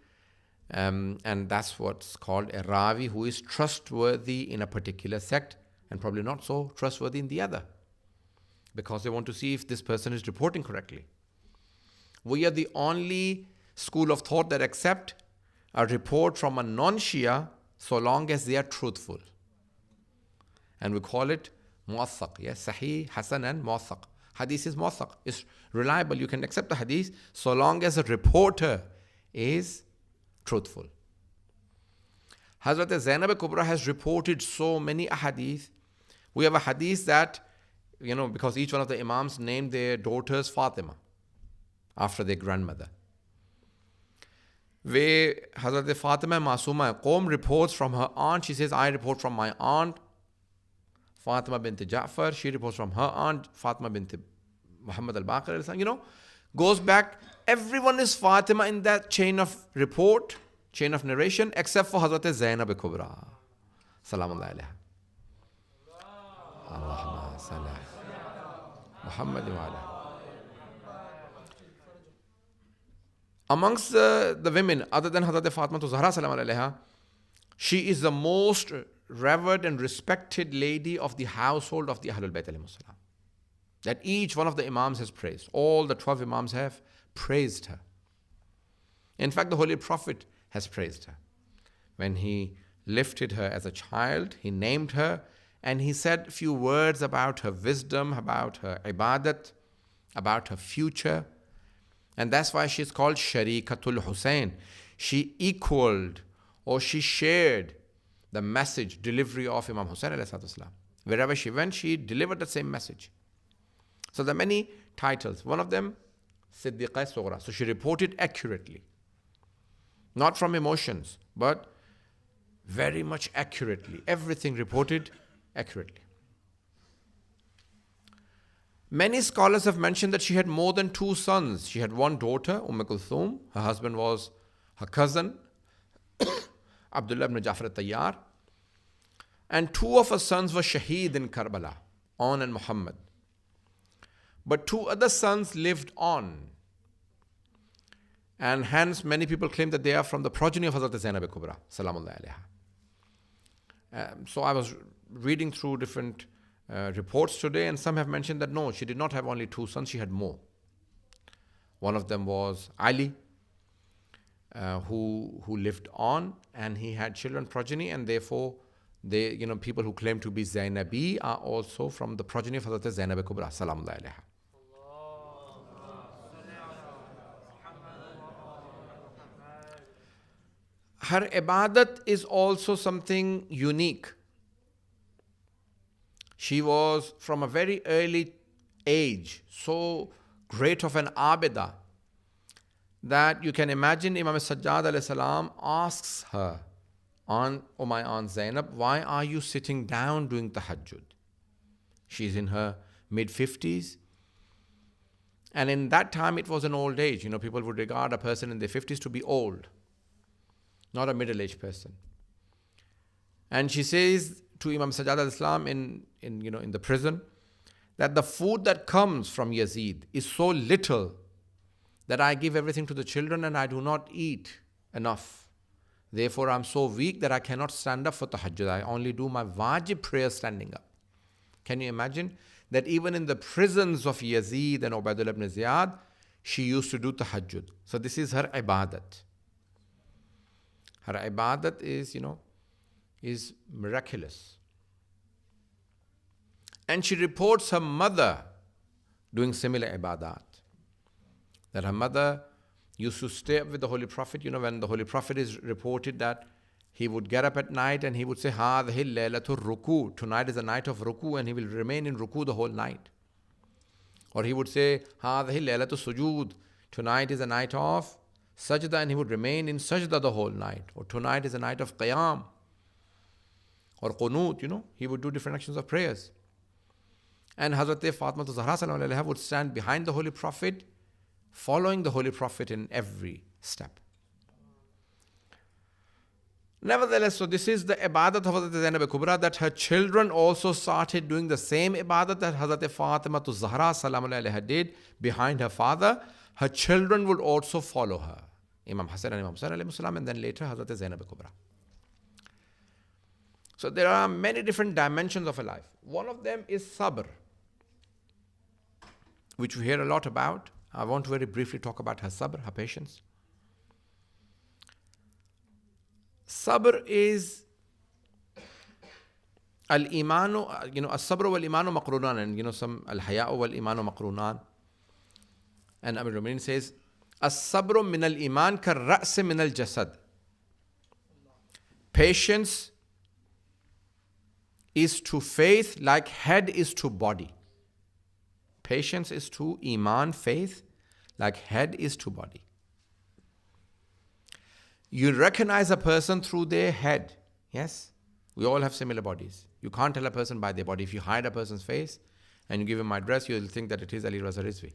and that's what's called a Ravi, who is trustworthy in a particular sect and probably not so trustworthy in the other, because they want to see if this person is reporting correctly. We are the only school of thought that accept a report from a non-Shia so long as they are truthful. And we call it muwathaq, yes, Sahih, Hasan and muwathaq. Hadith is muwathaq, it's reliable. You can accept the hadith so long as a reporter is truthful. Hazrat Zainab Kubra has reported so many ahadith. We have a hadith that, because each one of the imams named their daughters Fatima after their grandmother. Where Hazrat Fatima Masuma Qawm reports from her aunt. She says, I report from my aunt Fatima bint Ja'far. She reports from her aunt Fatima bint Muhammad al-Baqir. Goes back. Everyone is Fatima in that chain of report, chain of narration, except for Hazrat Zainab Kubra. Salamullahi alayha. Allahumma salli Muhammad wa ala. Amongst the women, other than Hazrat Fatima Zahra salam alayha, she is the most revered and respected lady of the household of the Ahlul Bayt alayhi salam, that each one of the imams has praised. All the 12 imams have praised her. In fact, the Holy Prophet has praised her. When he lifted her as a child, he named her, and he said a few words about her wisdom, about her ibadat, about her future. And that's why she's called Sharikatul Hussein. She equaled or she shared the message, delivery of Imam Hussein alayhi salatu wasalam. Wherever she went, she delivered the same message. So there are many titles. One of them, Siddiqa Sughra. So she reported accurately. Not from emotions, but very much accurately. Everything reported accurately. Many scholars have mentioned that she had more than 2 sons. She had one daughter, Kulthum. Her husband was her cousin, Abdullah ibn Jafar al-Tayyar. And 2 of her sons were Shaheed in Karbala, On and Muhammad. But 2 other sons lived on. And hence many people claim that they are from the progeny of Hazrat Zainab Kubra, Salamullah alayha. So I was reading through different reports today, and some have mentioned that no, she did not have only 2 sons, she had more. One of them was Ali, who lived on, and he had children progeny, and therefore they, people who claim to be Zainabi are also from the progeny of Hazrat Zainab Kubra, Salamullah alayha. Her ibadat is also something unique. She was from a very early age so great of an abida that you can imagine Imam Sajjad alayhi salam asks her, my aunt Zainab, why are you sitting down doing tahajjud? She's in her mid-50s. And in that time it was an old age. People would regard a person in their 50s to be old, not a middle-aged person. And she says to Imam Sajjad al-Islam in the prison that the food that comes from Yazid is so little that I give everything to the children and I do not eat enough. Therefore, I'm so weak that I cannot stand up for tahajjud. I only do my wajib prayer standing up. Can you imagine that even in the prisons of Yazid and Ubaidullah ibn Ziyad, she used to do tahajjud. So this is her ibadat. Her ibadat is miraculous. And she reports her mother doing similar ibadat. That her mother used to stay up with the Holy Prophet. When the Holy Prophet is reported that he would get up at night and he would say, Hadhihi laylatul ruku. Tonight is a night of ruku, and he will remain in ruku the whole night. Or he would say, Hadhihi laylatul sujud. Tonight is a night of sajda, and he would remain in sajda the whole night. Or tonight is a night of qiyam. Or qunut, he would do different actions of prayers. And Hazrat Fatima Zahra sallallahu alaihi would stand behind the Holy Prophet, following the Holy Prophet in every step. Nevertheless, so this is the ibadat of Hazrat Zainab Kubra, that her children also started doing the same ibadat that Hazrat Fatima Zahra sallallahu alaihi did behind her father. Her children would also follow her, Imam Hassan and Imam Hussain alayhi salam, and then later Hazrat Zainab Kubra. So there are many different dimensions of her life. One of them is sabr, which we hear a lot about. I want to very briefly talk about her sabr, her patience. Sabr is al-imanu, as-sabr wal-imanu maqrunan, and some al-haya'u wal-imanu maqrunan. And Amir Rumain says, as-sabru min al-iman kar-ra's min al-jasad. Patience is to faith like head is to body. Patience is to iman, faith, like head is to body. You recognize a person through their head. Yes? We all have similar bodies. You can't tell a person by their body. If you hide a person's face and you give him my dress, you'll think that it is Alireza Rizvi.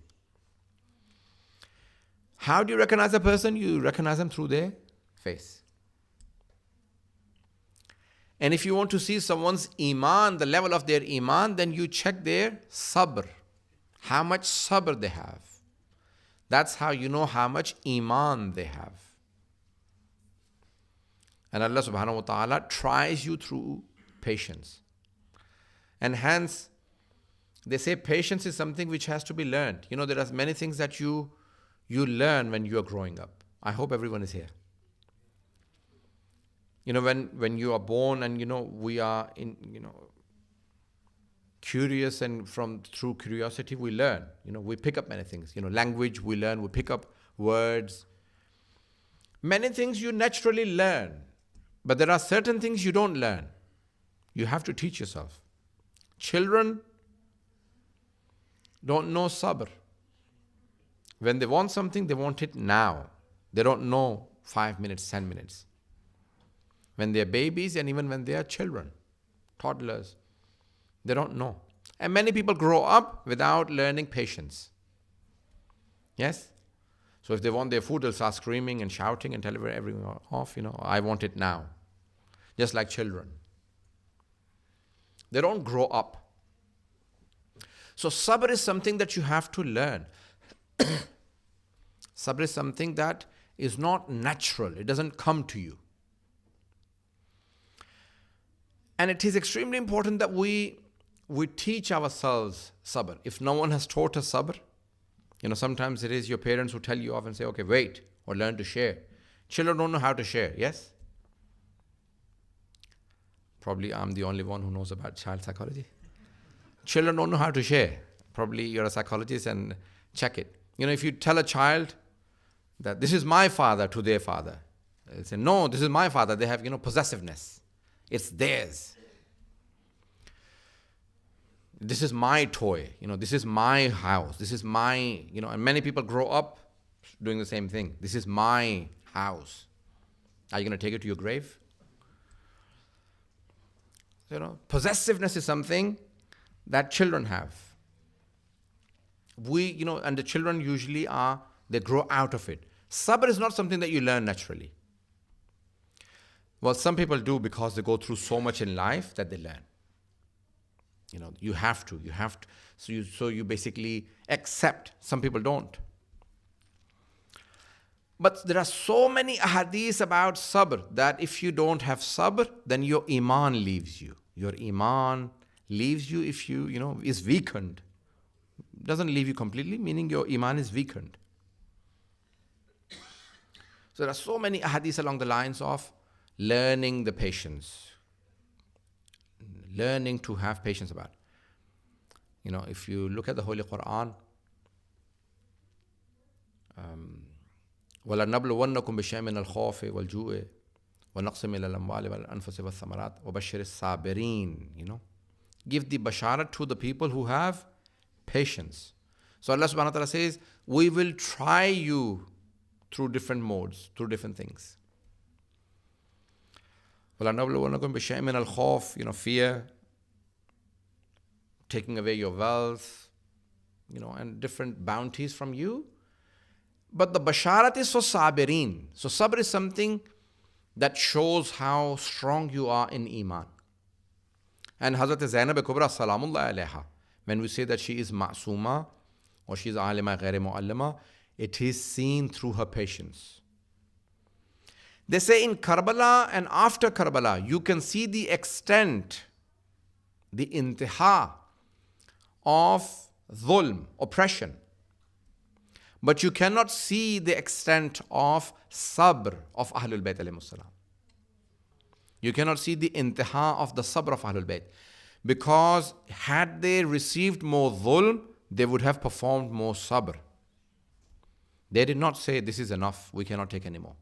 How do you recognize a person? You recognize them through their face. And if you want to see someone's iman, the level of their iman, then you check their sabr. How much sabr they have. That's how you know how much iman they have. And Allah subhanahu wa ta'ala tries you through patience. And hence, they say patience is something which has to be learned. There are many things that you learn when you are growing up. I hope everyone is here. When you are born and, we are in, curious, and through curiosity we learn. We pick up many things. Language we learn, we pick up words. Many things you naturally learn, but there are certain things you don't learn. You have to teach yourself. Children don't know sabr. When they want something, they want it now. They don't know 5 minutes, 10 minutes. When they're babies and even when they are children, toddlers, they don't know. And many people grow up without learning patience. Yes? So if they want their food, they'll start screaming and shouting and tell everyone off, I want it now. Just like children. They don't grow up. So sabr is something that you have to learn. Sabr is something that is not natural. It doesn't come to you. And it is extremely important that we teach ourselves sabr. If no one has taught us sabr, sometimes it is your parents who tell you off and say, okay, wait, or learn to share. Children don't know how to share, yes? Probably I'm the only one who knows about child psychology. Children don't know how to share. Probably you're a psychologist and check it. If you tell a child that this is my father to their father, they say, no, this is my father. They have, possessiveness. It's theirs. This is my toy. This is my house. This is my, and many people grow up doing the same thing. This is my house. Are you going to take it to your grave? Possessiveness is something that children have. And the children usually they grow out of it. Sabr is not something that you learn naturally. Well, some people do because they go through so much in life that they learn. You have to. So you basically accept. Some people don't. But there are so many ahadith about sabr that if you don't have sabr, then your iman leaves you. Your iman leaves you if you, is weakened. Doesn't leave you completely, meaning your iman is weakened. So there are so many ahadith along the lines of learning the patience. Learning to have patience about. If you look at the Holy Quran, وَلَنَبْلُوَنَّكُمْ بِشَيْءٍ مِنَ الْخَوْفِ وَالْجُوعِ وَنَقْصٍ مِنَ الْأَمْوَالِ وَالْأَنفُسِ وَالثَّمَرَاتِ وَبَشِّرِ الصَّابِرِينَ. Give the basharat to the people who have patience. So Allah subhanahu wa ta'ala says, we will try you through different modes, through different things. وَلَنَبْلُوَنَّكُمْ بِشَيْءٍ مِنَ الْخَوْفِ, fear, taking away your wealth, and different bounties from you. But the basharat is for sabirin. So sabr is something that shows how strong you are in iman. And Hazrat Zainab Kubra Salamullah alayha, when we say that she is ma'suma or she is alima ghair mu'allima, it is seen through her patience. They say in Karbala and after Karbala, you can see the extent, the intiha of dhulm, oppression. But you cannot see the extent of sabr of Ahlul Bayt alayhimus salam. You cannot see the intiha of the sabr of Ahlul Bayt. Because had they received more dhulm, they would have performed more sabr. They did not say, this is enough, we cannot take any more.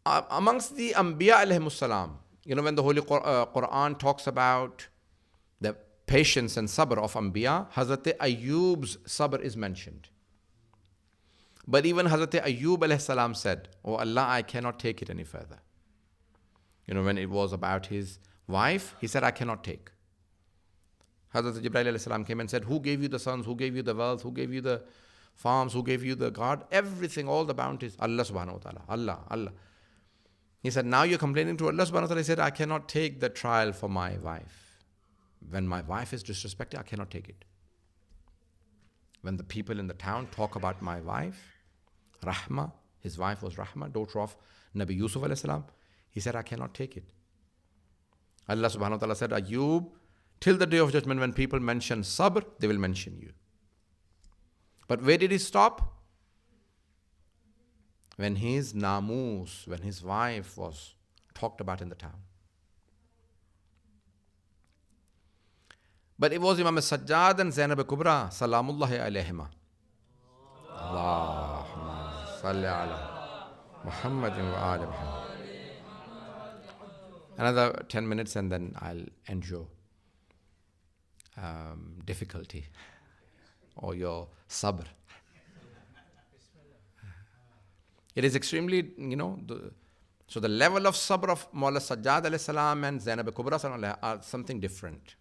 Amongst the Anbiya alayhimus salam, when the Holy Quran talks about the patience and sabr of Anbiya, Hazrat Ayyub's sabr is mentioned. But even Hazrat Ayyub alayhi salam said, oh Allah, I cannot take it any further. When it was about his wife, he said, I cannot take. Hazrat Jibreel alayhi salam came and said, who gave you the sons, who gave you the wealth, who gave you the farms, who gave you the guard, everything, all the bounties, Allah subhanahu wa ta'ala, Allah. He said, now you're complaining to Allah subhanahu wa ta'ala. He said, I cannot take the trial for my wife. When my wife is disrespected, I cannot take it. When the people in the town talk about my wife, Rahma, his wife was Rahma, daughter of Nabi Yusuf alayhi salam, he said, I cannot take it. Allah subhanahu wa ta'ala said, Ayyub, till the day of judgment, when people mention sabr, they will mention you. But where did he stop? When his namus, when his wife was talked about in the town. But it was Imam Sajjad and Zainab Kubra, Salamullahi alayhima. Allahumma salli ala Muhammadin wa ali Muhammad. Another 10 minutes and then I'll end your difficulty or your sabr. It is extremely, so the level of sabr of Mawla Sajjad alayhi salam and Zainab Kubra are something different.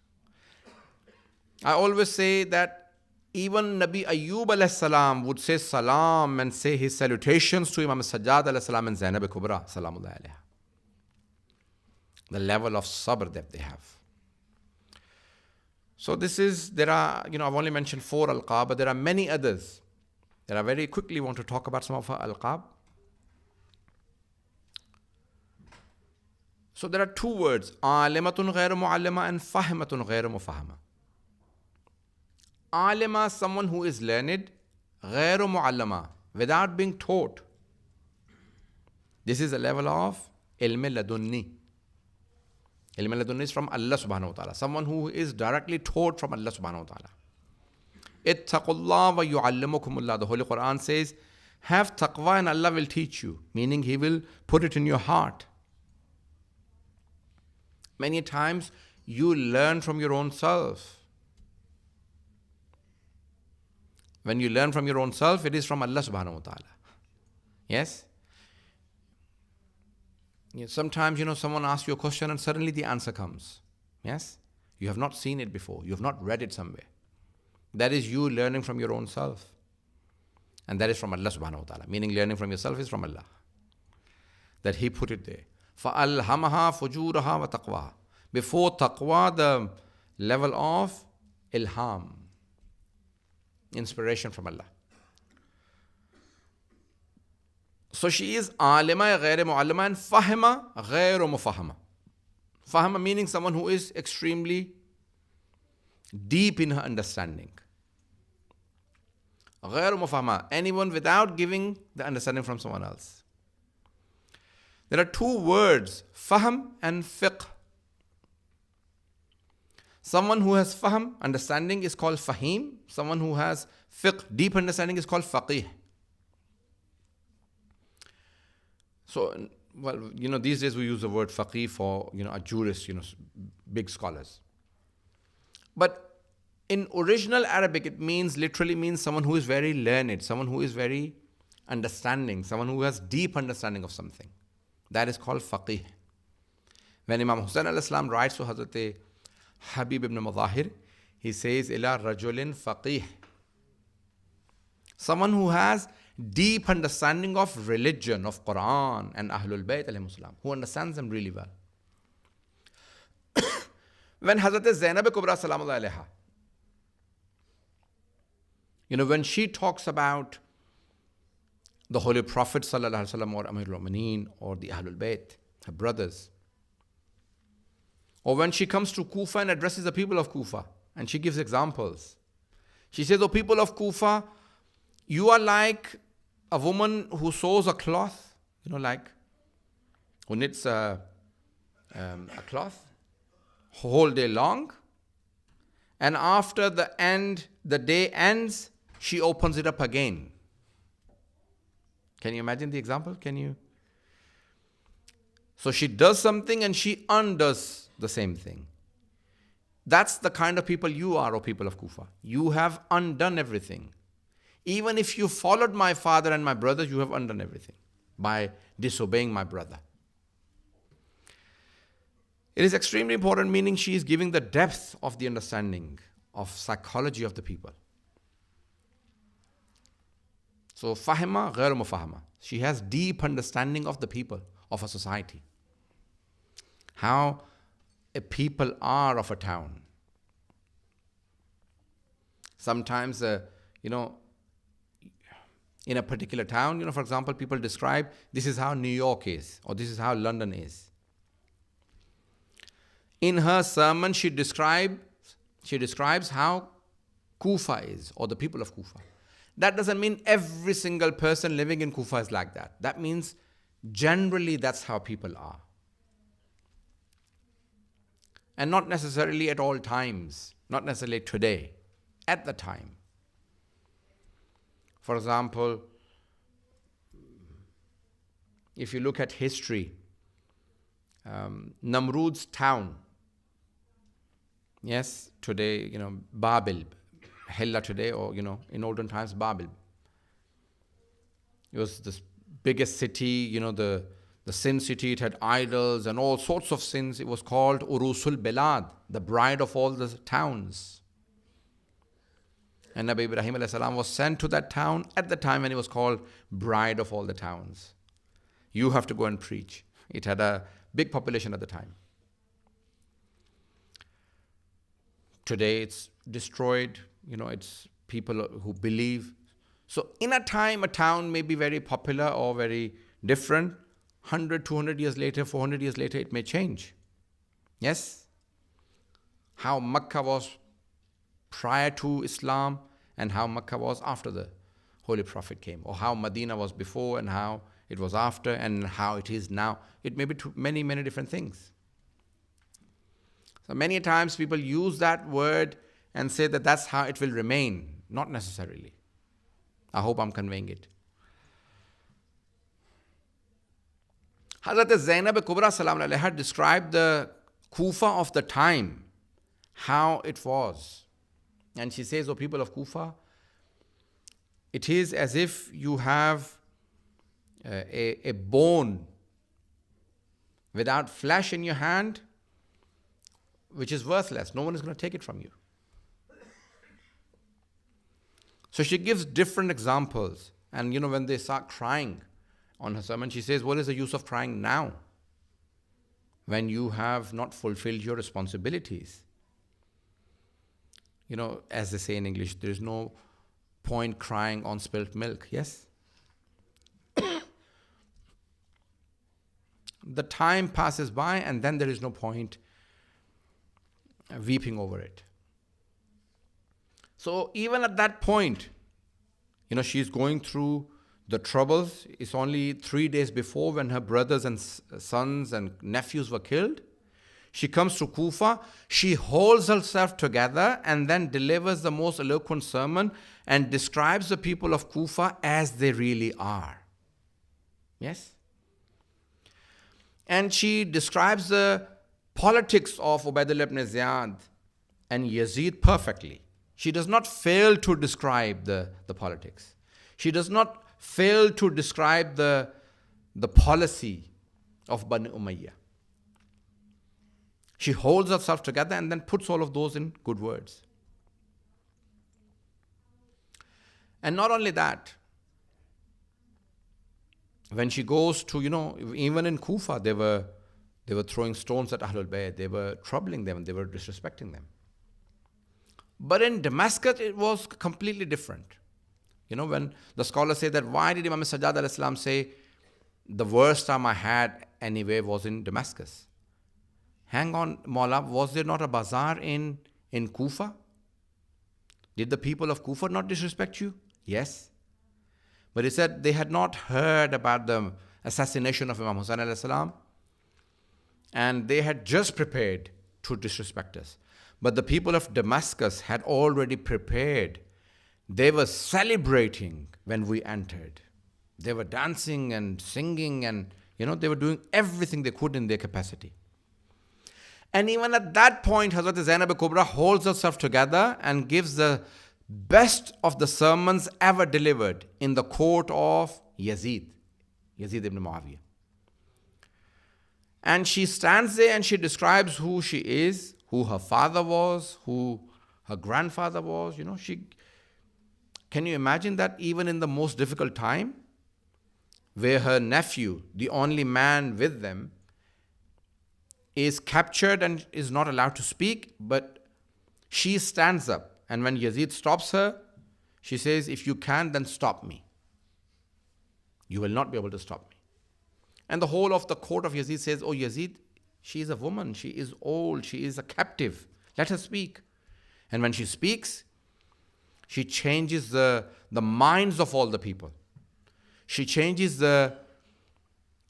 I always say that even Nabi Ayyub alayhi salam would say salam and say his salutations to Imam Sajjad alayhi salam and Zainab Kubra salamullahi alayha. The level of sabr that they have. So there are, I've only mentioned 4 alqab, but there are many others that I very quickly want to talk about some of her alqab. So there are 2 words, alimatun ghayr muallima and fahimatun ghayr mufahama. Alima, someone who is learned, ghayr muallama, without being taught. This is a level of ilm ladunni. Ilm ladunni is from Allah subhanahu wa ta'ala. Someone who is directly taught from Allah subhanahu wa ta'ala. Ittaqullah wa yu'allimukumullah. The Holy Quran says, have taqwa and Allah will teach you. Meaning He will put it in your heart. Many times you learn from your own self. When you learn from your own self, it is from Allah subhanahu wa ta'ala. Yes? Sometimes, someone asks you a question and suddenly the answer comes. Yes? You have not seen it before. You have not read it somewhere. That is you learning from your own self. And that is from Allah subhanahu wa ta'ala. Meaning learning from yourself is from Allah. That He put it there. فَأَلْهَمَهَا فُجُورَهَا وَتَقْوَاهَا. Before taqwa, the level of ilham. Inspiration from Allah. So she is alima ghayr muallima and fahima ghayr mufahama. Fahama meaning someone who is extremely deep in her understanding. Ghayr mufahama, anyone without giving the understanding from someone else. There are 2 words, fahm and fiqh. Someone who has fahm, understanding, is called fahim. Someone who has fiqh, deep understanding, is called faqih. So, these days we use the word faqih for, a jurist, big scholars. But in original Arabic, it literally means someone who is very learned, someone who is very understanding, someone who has deep understanding of something. That is called faqih. When Imam Hussain al-Islam writes to Hazrat Habib ibn Mudahir, he says, ila rajulin faqih. Someone who has deep understanding of religion, of Quran and Ahlul Bayt alayhimus salam, who understands them really well. When Hazrat Zainab Kubra salamullahi alayha, when she talks about the Holy Prophet sallallahu alaihi wasallam or Amirul Mu'mineen or the Ahlul Bayt, her brothers, or when she comes to Kufa and addresses the people of Kufa, and she gives examples. She says, "O people of Kufa, you are like a woman who sews a cloth, like who knits a cloth whole day long, and after the day ends, she opens it up again." Can you imagine the example? So she does something and she undoes the same thing. That's the kind of people you are, O people of Kufa. You have undone everything. Even if you followed my father and my brothers, you have undone everything by disobeying my brother. It is extremely important, meaning she is giving the depth of the understanding of psychology of the people. So, fahima ghayr mufahama. She has deep understanding of the people, of a society. How a people are of a town. Sometimes, in a particular town, for example, people describe this is how New York is, or this is how London is. In her sermon, she describes how Kufa is, or the people of Kufa. That doesn't mean every single person living in Kufa is like that. That means generally that's how people are. And not necessarily at all times. not necessarily today, at the time. For example, if you look at history, Namrud's town, yes, today, Babil, Hella today, or, in olden times, Babil. It was the biggest city, the sin city. It had idols and all sorts of sins. It was called Urusul Belad, the bride of all the towns. And Nabi Ibrahim alayhi salam was sent to that town at the time when it was called bride of all the towns. You have to go and preach. It had a big population at the time. Today it's destroyed, it's people who believe. So in a time, a town may be very popular or very different. 100, 200 years later, 400 years later, it may change. Yes? How Makkah was prior to Islam and how Makkah was after the Holy Prophet came, or how Medina was before and how it was after and how it is now. It may be many, many different things. So many times people use that word and say that that's how it will remain. Not necessarily. I hope I'm conveying it. Hazrat Zainab Kubra salam alaiha described the Kufa of the time, how it was. And she says, O people of Kufa, it is as if you have a bone without flesh in your hand, which is worthless. No one is going to take it from you. So she gives different examples. And when they start crying on her sermon, she says, what is the use of crying now when you have not fulfilled your responsibilities? As they say in English, there is no point crying on spilt milk. Yes? The time passes by and then there is no point weeping over it. So even at that point, she's going through the troubles. It's only 3 days before when her brothers and sons and nephews were killed. She comes to Kufa, she holds herself together and then delivers the most eloquent sermon and describes the people of Kufa as they really are. Yes? And she describes the politics of Ubaidullah ibn Ziyad and Yazid perfectly. She does not fail to describe the politics. She does not fail to describe the policy of Bani Umayyah. She holds herself together and then puts all of those in good words. And not only that, when she goes to, even in Kufa, they were throwing stones at Ahlul Bayt. They were troubling them. They were disrespecting them. But in Damascus, it was completely different. When the scholars say that, why did Imam Sajjad alayhi salam say, the worst time I had anyway was in Damascus? Hang on, Mawla, was there not a bazaar in Kufa? Did the people of Kufa not disrespect you? Yes. But he said they had not heard about the assassination of Imam Hussain alayhi salam, and they had just prepared to disrespect us. But the people of Damascus had already prepared. They were celebrating when we entered. They were dancing and singing and, they were doing everything they could in their capacity. And even at that point, Hazrat Zainab Kubra holds herself together and gives the best of the sermons ever delivered in the court of Yazid ibn Muawiyah. And she stands there and she describes who she is, who her father was, who her grandfather was. Can you imagine that even in the most difficult time, where her nephew, the only man with them, is captured and is not allowed to speak, but she stands up. And when Yazid stops her, she says, if you can, then stop me. You will not be able to stop me. And the whole of the court of Yazid says, oh Yazid, she is a woman, she is old, she is a captive. Let her speak. And when she speaks, she changes the minds of all the people. She changes the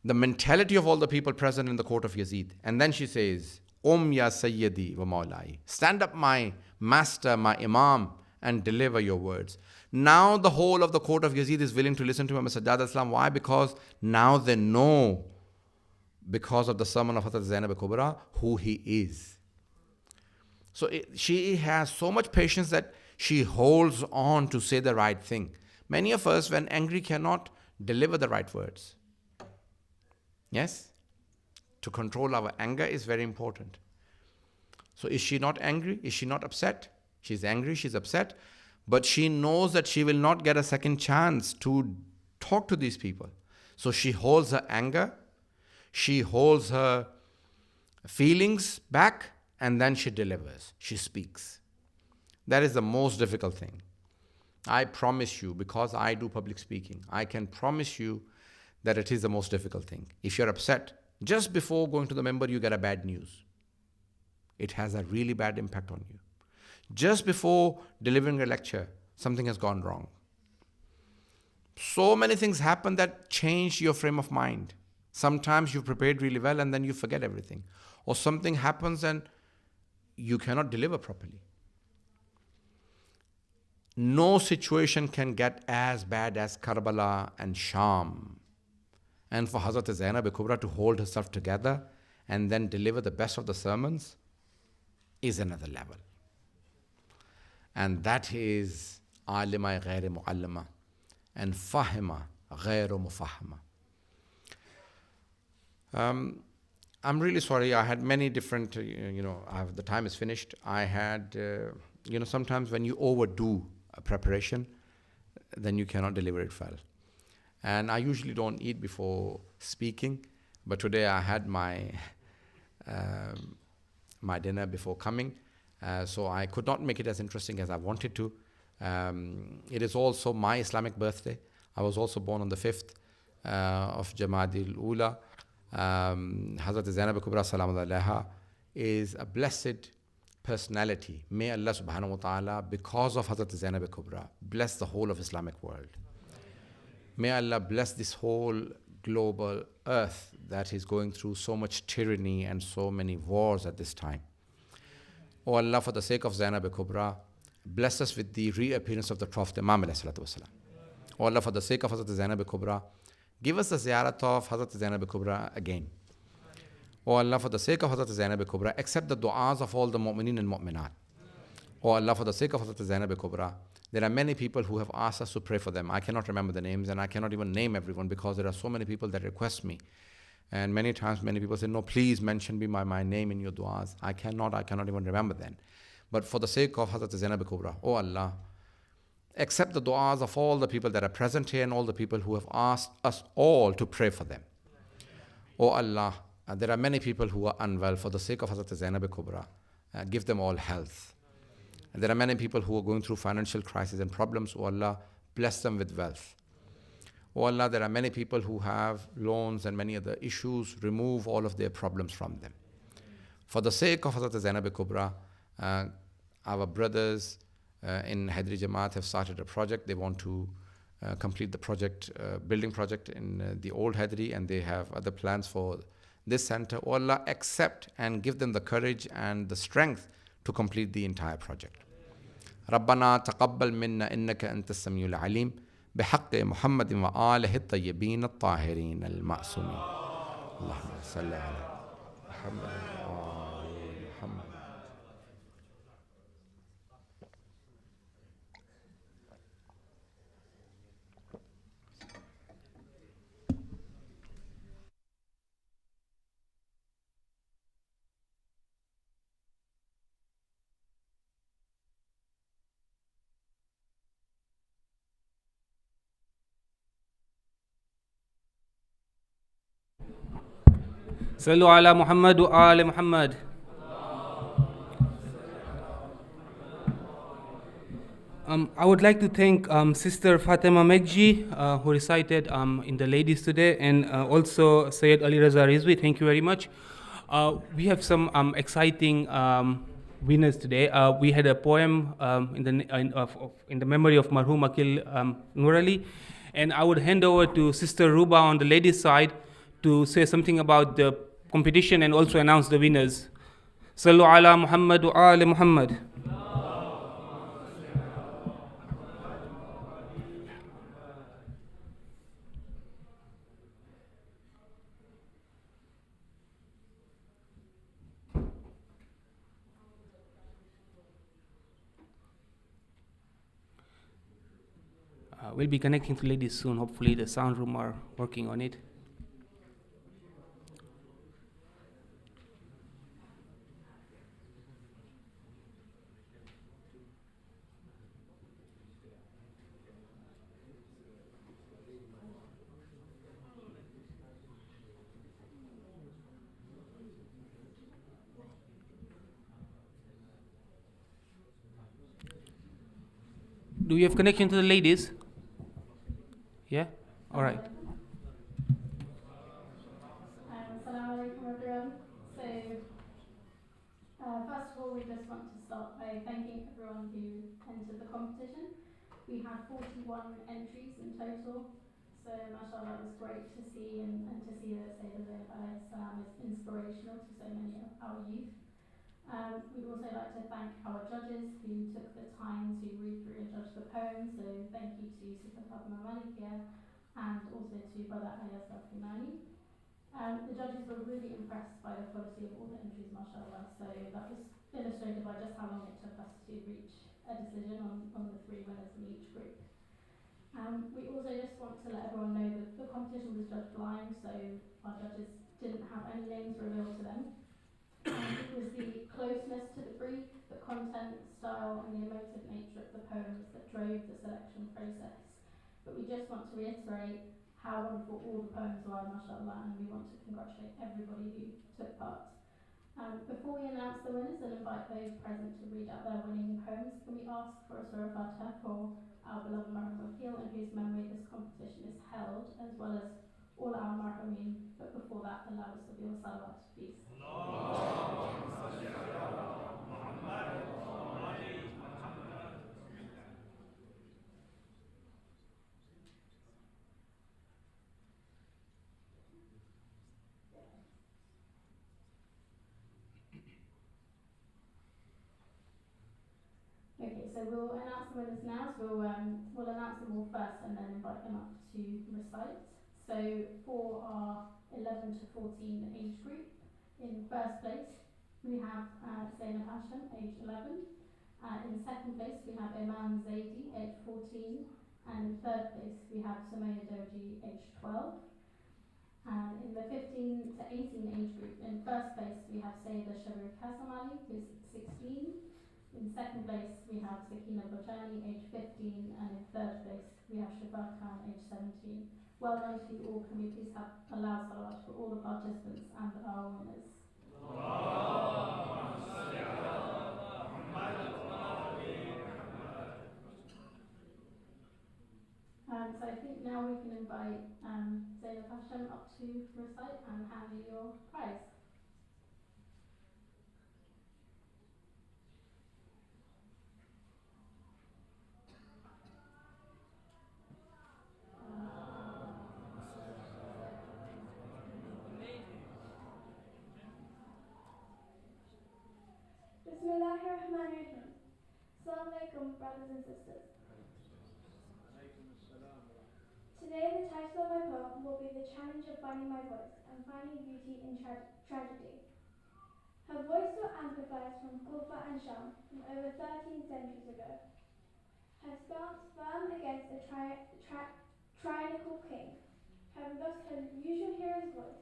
mentality of all the people present in the court of Yazid. And then she says, Ya Sayyidi wa Maulai. Stand up, my master, my imam, and deliver your words. Now the whole of the court of Yazid is willing to listen to Muhammad Sajjad Islam. Why? Because now they know, because of the sermon of Hazrat Zainab Kubra, who he is. So she has so much patience that she holds on to say the right thing. Many of us, when angry, cannot deliver the right words. Yes? To control our anger is very important. So is she not angry? Is she not upset? She's angry, she's upset, but she knows that she will not get a second chance to talk to these people. So she holds her anger, she holds her feelings back, and then she delivers. She speaks. That is the most difficult thing. I promise you, because I do public speaking, I can promise you that it is the most difficult thing. If you're upset, just before going to the member, you get a bad news. It has a really bad impact on you. Just before delivering a lecture, something has gone wrong. So many things happen that change your frame of mind. Sometimes you've prepared really well and then you forget everything. Or something happens and you cannot deliver properly. No situation can get as bad as Karbala and Sham. And for Hazrat Zainab Kubra to hold herself together and then deliver the best of the sermons is another level. And that is alima ghair muallima and fahima ghair mufahama. I'm really sorry. I had many different, the time is finished. I had, sometimes when you overdo a preparation, then you cannot deliver it well. And I usually don't eat before speaking, but today I had my my dinner before coming, so I could not make it as interesting as I wanted to. It is also my Islamic birthday. I was also born on the 5th of Jamadil Ula. Hazrat Zainab Kubra Salamu Alaiha is a blessed personality. May Allah subhanahu wa ta'ala, because of Hazrat Zainab Kubra, bless the whole of Islamic world. May Allah bless this whole global earth that is going through so much tyranny and so many wars at this time. Oh Allah, for the sake of Zainab Kubra, bless us with the reappearance of the Prophet Imam alayhi salatu wasalam. Oh Allah, for the sake of Hazrat Zainab Kubra, give us the ziyarat of Hazrat Zainab Kubra again. Oh Allah, for the sake of Hazrat Zainab Kubra, accept the du'as of all the mu'mineen and mu'minat. Oh Allah, for the sake of Hazrat Zainab Kubra, there are many people who have asked us to pray for them. I cannot remember the names and I cannot even name everyone because there are so many people that request me. And many times many people say, no, please mention me by my name in your du'as. I cannot even remember them. But for the sake of Hazrat Zainab Kubra, oh Allah, accept the du'as of all the people that are present here and all the people who have asked us all to pray for them. Oh Allah, there are many people who are unwell. For the sake of Hazrat Zainab Kubra, give them all health. And there are many people who are going through financial crisis and problems. Oh Allah, bless them with wealth. Oh Allah, there are many people who have loans and many other issues. Remove all of their problems from them. For the sake of Hazrat Zainab Kubra, our brothers in Hyderi Jamaat have started a project. They want to complete the project, building project in the old Hyderi, and they have other plans for this center. Oh Allah, accept and give them the courage and the strength to complete the entire project. ربنا تقبل منا إنك أنت السميع العليم بحق محمد وآله الطيبين الطاهرين المعصومين اللهم صل على محمد وآل محمد. Sallu ala Muhammad wa ali Muhammad. I would like to thank Sister Fatima Megji, who recited in the ladies today, and also Sayyid Alireza Rizvi. Thank you very much. We have some exciting winners today. We had a poem in the memory of Marhum Akil Nurali, and I would hand over to Sister Ruba on the ladies' side to say something about the competition and also announce the winners. صلوا على محمد وآل محمد. We'll be connecting to ladies soon. Hopefully the sound room are working on it. Do you have connection to the ladies? Yeah? All right. Assalamu alaikum everyone. First of all, we just want to start by thanking everyone who entered the competition. We had 41 entries in total, so mashallah it was great to see and to see that Sayyidina Zainab alayhi salam is inspirational to so many of our youth. We'd also like to thank our judges who took the time to read through and judge the poems, so thank you to Sister Fatima Malikia and also to Brother Ayaz Darfinani. The judges were really impressed by the quality of all the entries, mashallah, so that was illustrated by just how long it took us to reach a decision on the three winners in each group. We also just want to let everyone know that the competition was judged blind, so our judges didn't have any names revealed to them. It was the closeness to the brief, the content, style, and the emotive nature of the poems that drove the selection process. But we just want to reiterate how wonderful all the poems were, mashallah, and we want to congratulate everybody who took part. Before we announce the winners and invite those present to read out their winning poems, can we ask for a Surah Fatiha for our beloved Marhum Wakil, in whose memory this competition is held, as well as all our Marhumin. But before that, allow us to be all salawat, please. Okay, so we'll announce the winners now. So we'll announce them all first and then invite them up to recite. So for our 11 to 14 age group, in first place we have Zainab Hashim, age 11. In second place we have Iman Zaidi, age 14. And in third place we have Sumaya Doji, age 12. And in the 15 to 18 age group, in first place we have Sayyida Shabir Kazam Ali, who's 16. In second place, we have Sakina Bojani, age 15, and in third place, we have Shafat Khan, age 17. Well done to you all. Can we please have a loud salawat for all the participants and our winners? So I think now we can invite Zainab Hashem up to recite and hand you your prize. Bismillahirrahmanirrahim. Assalamu alaikum, brothers and sisters. Today the title of my poem will be The Challenge of Finding My Voice and Finding Beauty in Tragedy. Her voice still amplifies from Kufa and Sham from over 13 centuries ago. Her stance firm against a tyrannical king, having lost her usual hero's voice,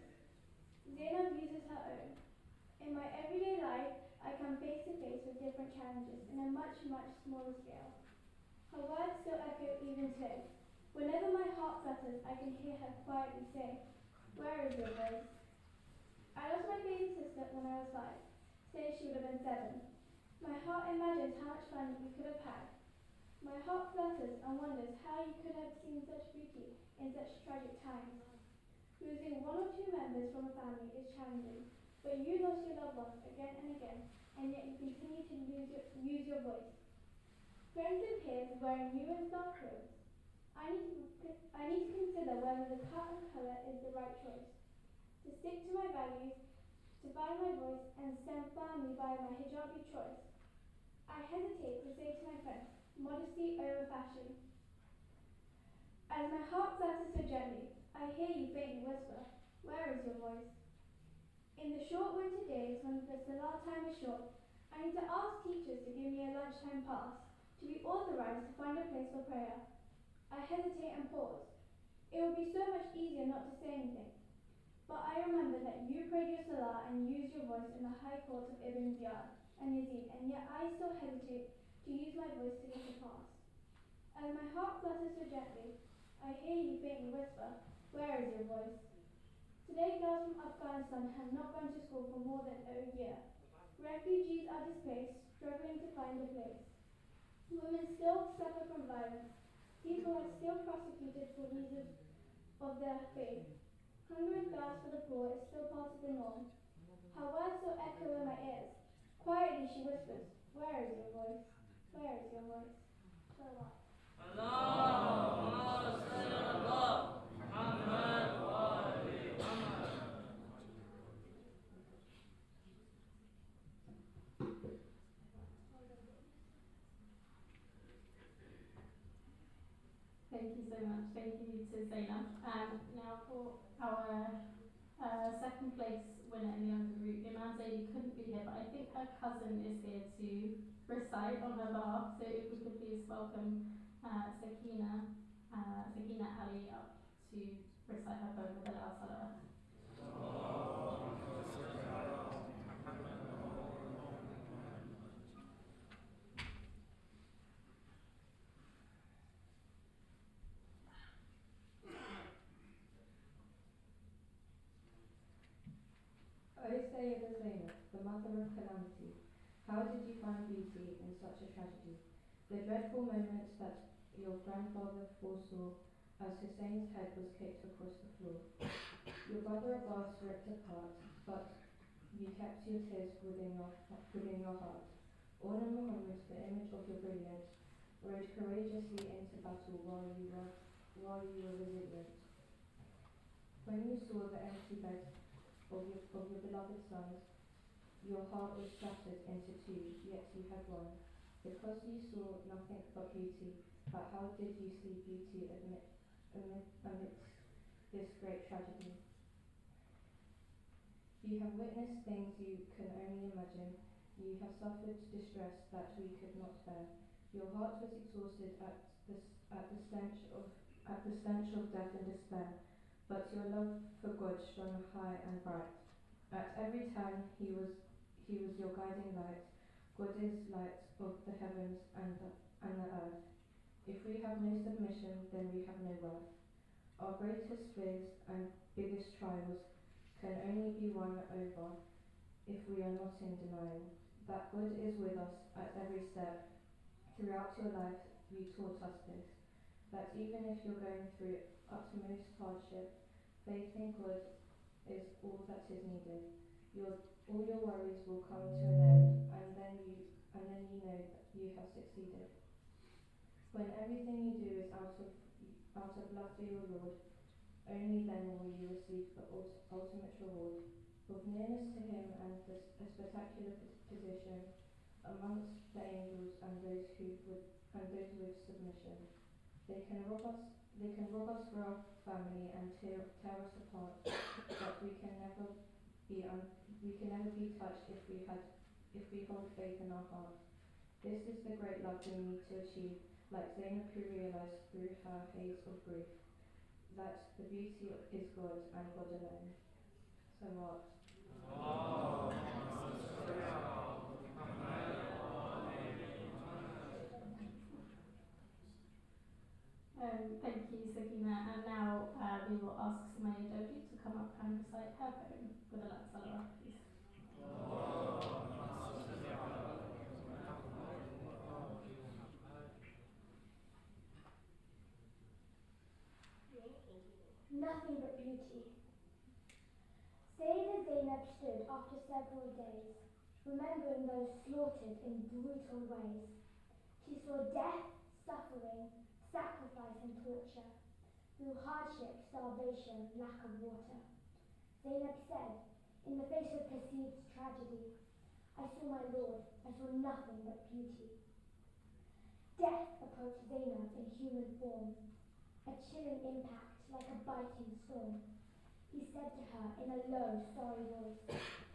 Zainab uses her own. In my everyday life, I come face to face with different challenges in a much, much smaller scale. Her words still echo even today. Whenever my heart flutters, I can hear her quietly say, "Where is your voice?" I lost my baby sister when I was 5. Today she would have been 7. My heart imagines how much fun we could have had. My heart flutters and wonders how you could have seen such beauty in such tragic times. Losing 1 or 2 members from a family is challenging, but you lost your loved ones again and again, and yet you continue to use your voice. Friends and peers wearing new and stark clothes. I need to consider whether the cut and colour is the right choice. To stick to my values, to find my voice and stand firmly by my hijabi choice. I hesitate to say to my friends, modesty over fashion. As my heart flutters so gently, I hear you faintly whisper, where is your voice? In the short winter days when the salah time is short, I need to ask teachers to give me a lunchtime pass to be authorized to find a place for prayer. I hesitate and pause. It would be so much easier not to say anything. But I remember that you prayed your salah and used your voice in the high courts of Ibn Ziyad and Yazid, and yet I still hesitate to use my voice to get a pass. As my heart flutters so gently, I hear you faintly whisper, where is your voice? Today girls from Afghanistan have not gone to school for more than a year. Refugees are displaced, struggling to find a place. Women still suffer from violence. People are still prosecuted for reasons of their faith. Hunger and thirst for the poor is still part of the norm. Her words still echo in my ears. Quietly she whispers, where is your voice? Where is your voice? Salawat. Thank you so much. Thank you to Zainab. Now for our second place winner in the under group, Imam Zaidi couldn't be here, but I think her cousin is here to recite on her behalf. So if we could please welcome Sakina Ali up to recite her poem with a loud salawat. O Sayyida Zainab, the mother of calamity, how did you find beauty in such a tragedy? The dreadful moment that your grandfather foresaw as Hussein's head was kicked across the floor. Your brother Abbas ripped apart, but you kept your tears within your heart. Orna Muhammad, the image of your brilliance, rode courageously into battle while you were resilient. When you saw the empty bed of your beloved sons, your heart was shattered into two, yet you had won. Because you saw nothing but beauty, but how did you see beauty amidst this great tragedy? You have witnessed things you can only imagine. You have suffered distress that we could not bear. Your heart was exhausted at the stench of death and despair, but your love for God shone high and bright. At every turn he was your guiding light. God is light of the heavens and the earth. If we have no submission, then we have no worth. Our greatest fears and biggest trials can only be won over if we are not in denial. That God is with us at every step. Throughout your life, you taught us this. That even if you're going through utmost hardship, faith in God is all that is needed. All your worries will come to an end, and then you know that you have succeeded. When everything you do is out of love for your Lord, only then will you receive the ultimate reward of nearness to Him and a spectacular position amongst the angels and those with submission. They can rob us for our family and tear us apart, but we can never be touched if we hold faith in our heart. This is the great love we need to achieve, like Zainab who realized through her haze of grief that the beauty is God and God alone. So what? Thank you, Sakina. And now we will ask Sumaya Doji to come up and recite her poem with a loud salawat, please. Nothing but beauty. Sayyida Zainab stood after several days, remembering those slaughtered in brutal ways. She saw death, suffering, sacrifice and torture, through hardship, starvation, lack of water. Zainab said, in the face of perceived tragedy. I saw my Lord, I saw nothing but beauty. Death approached Zainab in human form, a chilling impact like a biting storm. He said to her in a low, sorry voice,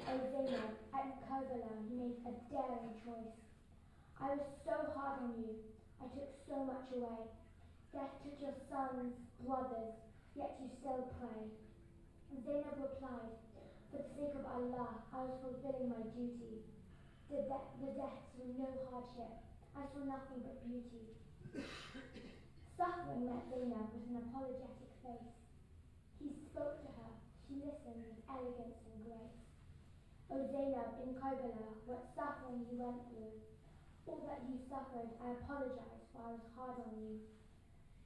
"O Zainab, at Karbala you made a daring choice. I was so hard on you, I took so much away. Death took your sons, brothers, yet you still pray." Zainab replied, "For the sake of Allah, I was fulfilling my duty. The deaths were no hardship. I saw nothing but beauty." Suffering met Zainab with an apologetic face. He spoke to her. She listened with elegance and grace. "O Zainab, in Karbala, what suffering you went through. All that you suffered, I apologize, for I was hard on you."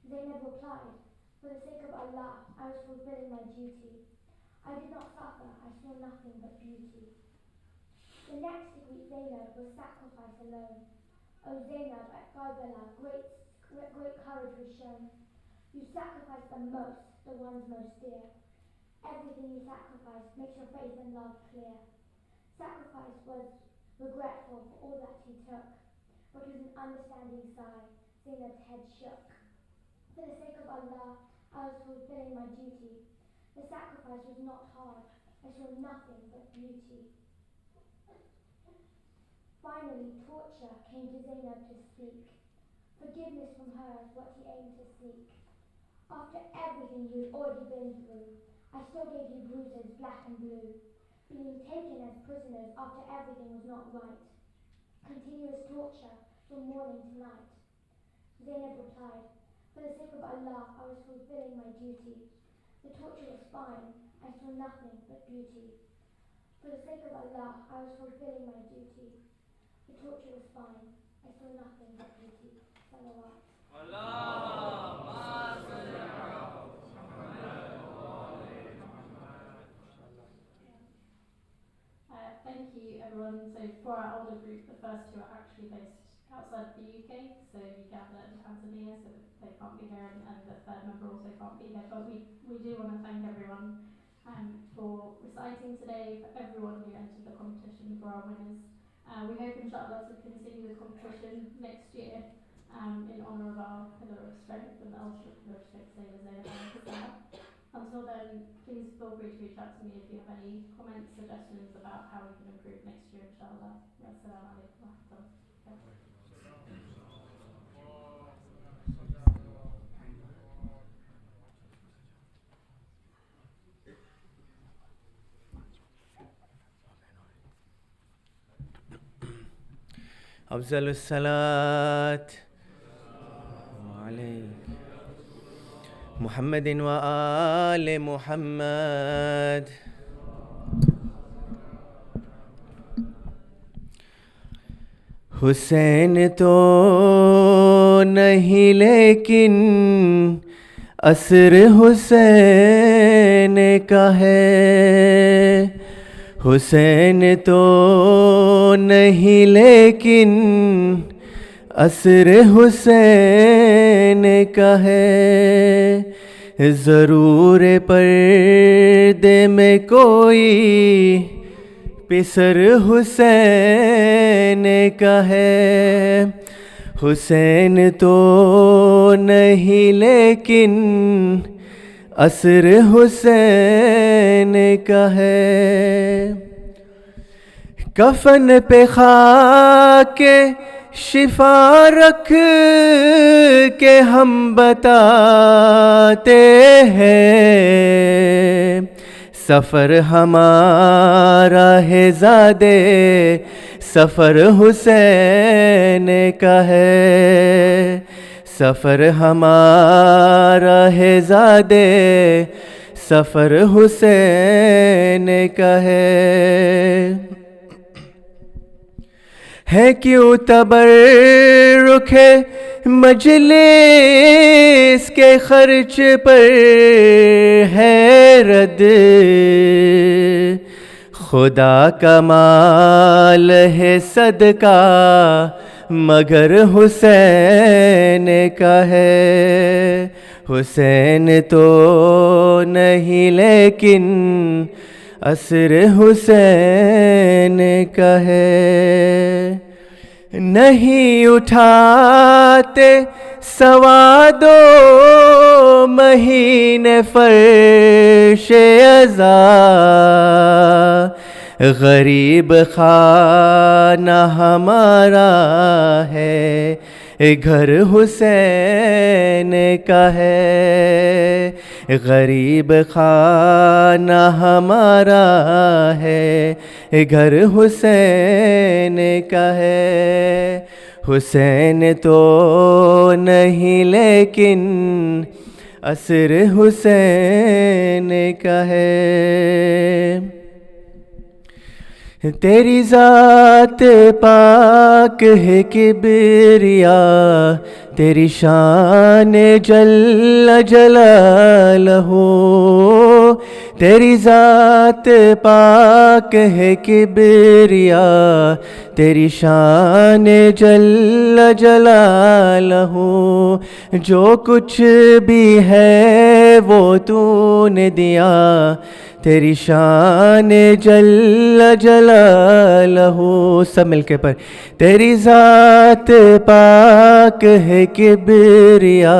Zainab replied, "For the sake of Allah, I was fulfilling my duty. I did not suffer, I saw nothing but beauty." The next to greet Zainab was sacrifice alone. "O Zainab, at Karbala, great courage was shown. You sacrificed the most, the ones most dear. Everything you sacrificed makes your faith and love clear." Sacrifice was regretful for all that he took, but with an understanding sigh, Zainab's head shook. "For the sake of Allah, I was fulfilling my duty. The sacrifice was not hard. I saw nothing but beauty." Finally, torture came to Zainab to speak. Forgiveness from her is what he aimed to seek. "After everything you had already been through, I still gave you bruises black and blue. Being taken as prisoners after everything was not right. Continuous torture from morning to night." Zainab replied, "For the sake of Allah, I was fulfilling my duty. The torture was fine, I saw nothing but beauty. For the sake of Allah, I was fulfilling my duty. The torture was fine, I saw nothing but beauty." Salawat. Thank you, everyone. So for our older group, the first two are actually based outside the UK, so Uganda and Tanzania, so they can't be here, and the third member also can't be here. But we do want to thank everyone for reciting today, for everyone who entered the competition, for our winners. We hope, inshallah, to continue the competition next year in honour of our pillar of strength and the ultra pillar of strength, Zainab. Until then, please feel free to reach out to me if you have any comments, suggestions about how we can improve next year, inshallah. Assalamu alaikum wa rahmatullah. أفضل الصلاة عليك محمد وآل محمد. Hussain तो नहीं लेकिन असर हुसैन का है। हुसैन तो नहीं लेकिन असर हुसैन का है। ज़रूर पर्दे में कोई पिसर हुसैन का है। हुसैन तो नहीं लेकिन असर हुसैन का है। कफन पे खाके शिफा रख के हम बताते हैं। सफ़र हमारा है ज़ादे सफ़र हुसैन का है। सफ़र हमारा है ज़ादे सफ़र हुसैन का है क्यों तबर्रुखे मजलिस के खर्च पर है रद। खुदा का माल है सदका मगर हुसैन का है। हुसैन तो नहीं लेकिन عصر حسین کا ہے، نہیں اٹھاتے سوا 2 مہینے فرش عزا، غریب خانہ ہمارا ہے، گھر حسین کا ہے، غریب خانہ ہمارا ہے، گھر حسین کا ہے، حسین تو نہیں لیکن عصر حسین کا ہے، تیری ذات پاک ہے کبریا، تیری شان جل جلالہ، تیری ذات پاک ہے کبریا، تیری شان جل جلالہ، جو کچھ بھی ہے وہ تو نے دیا، تیری شان جل جلالہ، سب مل کے پر تیری ذات پاک ہے کبریا،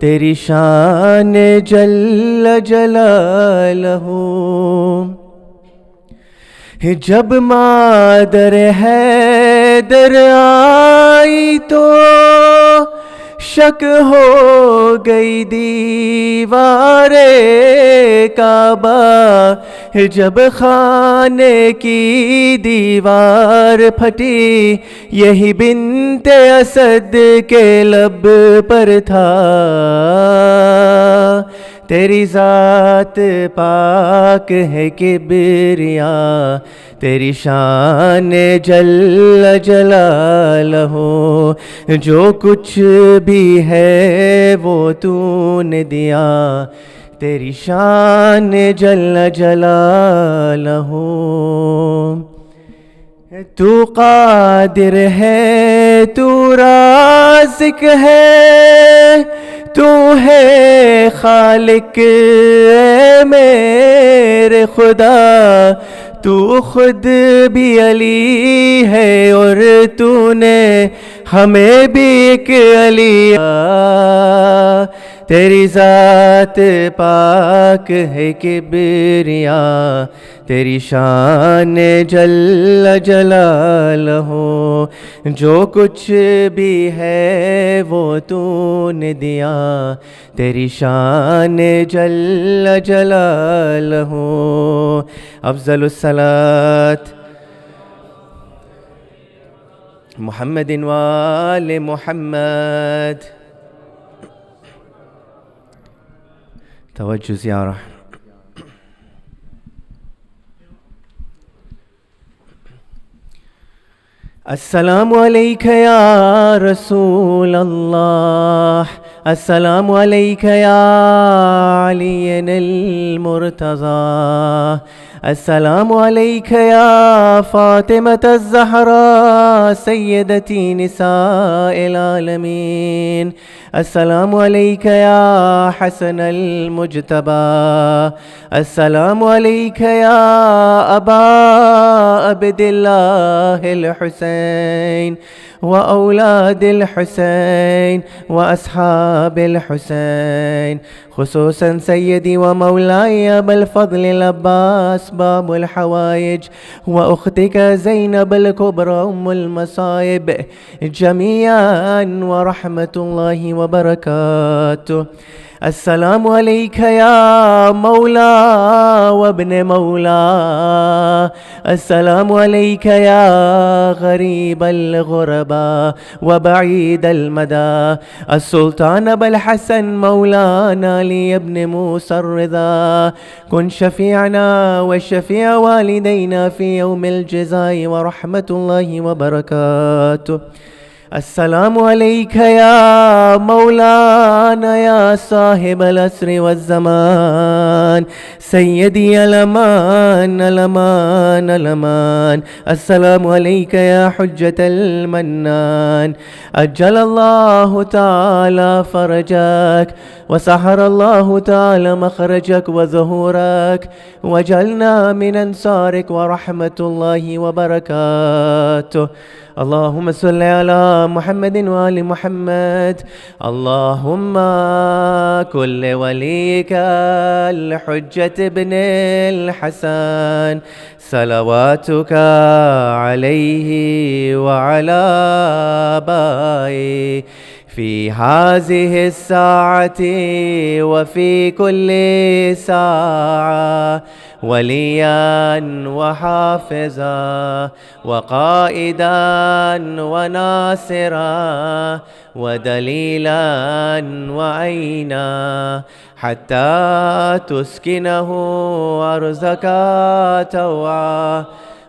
تیری شان جل جلالہ، جب مادر حیدر آئی تو شک ہو گئی دیوار کعبہ، جب خانے کی دیوار پھٹی یہی بنت اسد کے لب پر تھا، تیری ذات پاک ہے کبریا، تیری شان جل جلالہ، جو کچھ بھی ہے وہ تو نے دیا، تیری شان جل جلالہ، تو قادر ہے تو رازق ہے، تو ہے خالق اے میرے خدا، تو خود بھی علی ہے اور تو نے ہمیں بھی ایک علی، تیری ذات پاک ہے کبریا، تیری شان جل جلالہ، جو کچھ بھی ہے وہ تو نے دیا، تیری شان جل جلالہ، افضل الصلاۃ محمد وآل محمد، توجہ زیارہ، السلام علیک یا رسول اللہ، السلام علیک یا علی المرتضی، السلام علیک یا فاطمة الزہراء سیدتی نساء العالمین، السلام علیک یا حسن المجتبی، السلام علیک یا ابا عبداللہ الحسین وأولاد الحسين وأصحاب الحسين، خصوصا سيدي ومولاي أبا الفضل العباس باب الحوائج، وأختك زينب الكبرى أم المصائب جميعا، ورحمة الله وبركاته. السلام عليك يا مولا وابن مولا، السلام عليك يا غريب الغرباء وبعيد المدى، السلطان أبا الحسن مولانا علي بن موسى الرضا، كن شفيعنا وشفيع والدينا في يوم الجزاء ورحمة الله وبركاته. السلام عليك يا مولانا يا صاحب العصر والزمان، سيدي الأمان الأمان الأمان، السلام عليك يا حجة المنان، أجل الله تعالى فرجك وسحر الله تعالى مخرجك وظهورك، وجعلنا من أنصارك ورحمة الله وبركاته. اللهم صل على محمد وآل محمد. اللهم كل وليك الحجة بن الحسن صلواتك عليه وعلى آبائه في هذه الساعة وفي كل ساعة وليا وحافظا وقائدا وناصرا ودليلا وعينا، حتى تسكنه أرزك توعا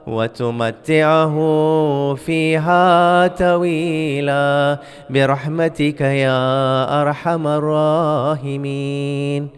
وتمتعه فيها طويلا برحمتك يا أرحم الراحمين.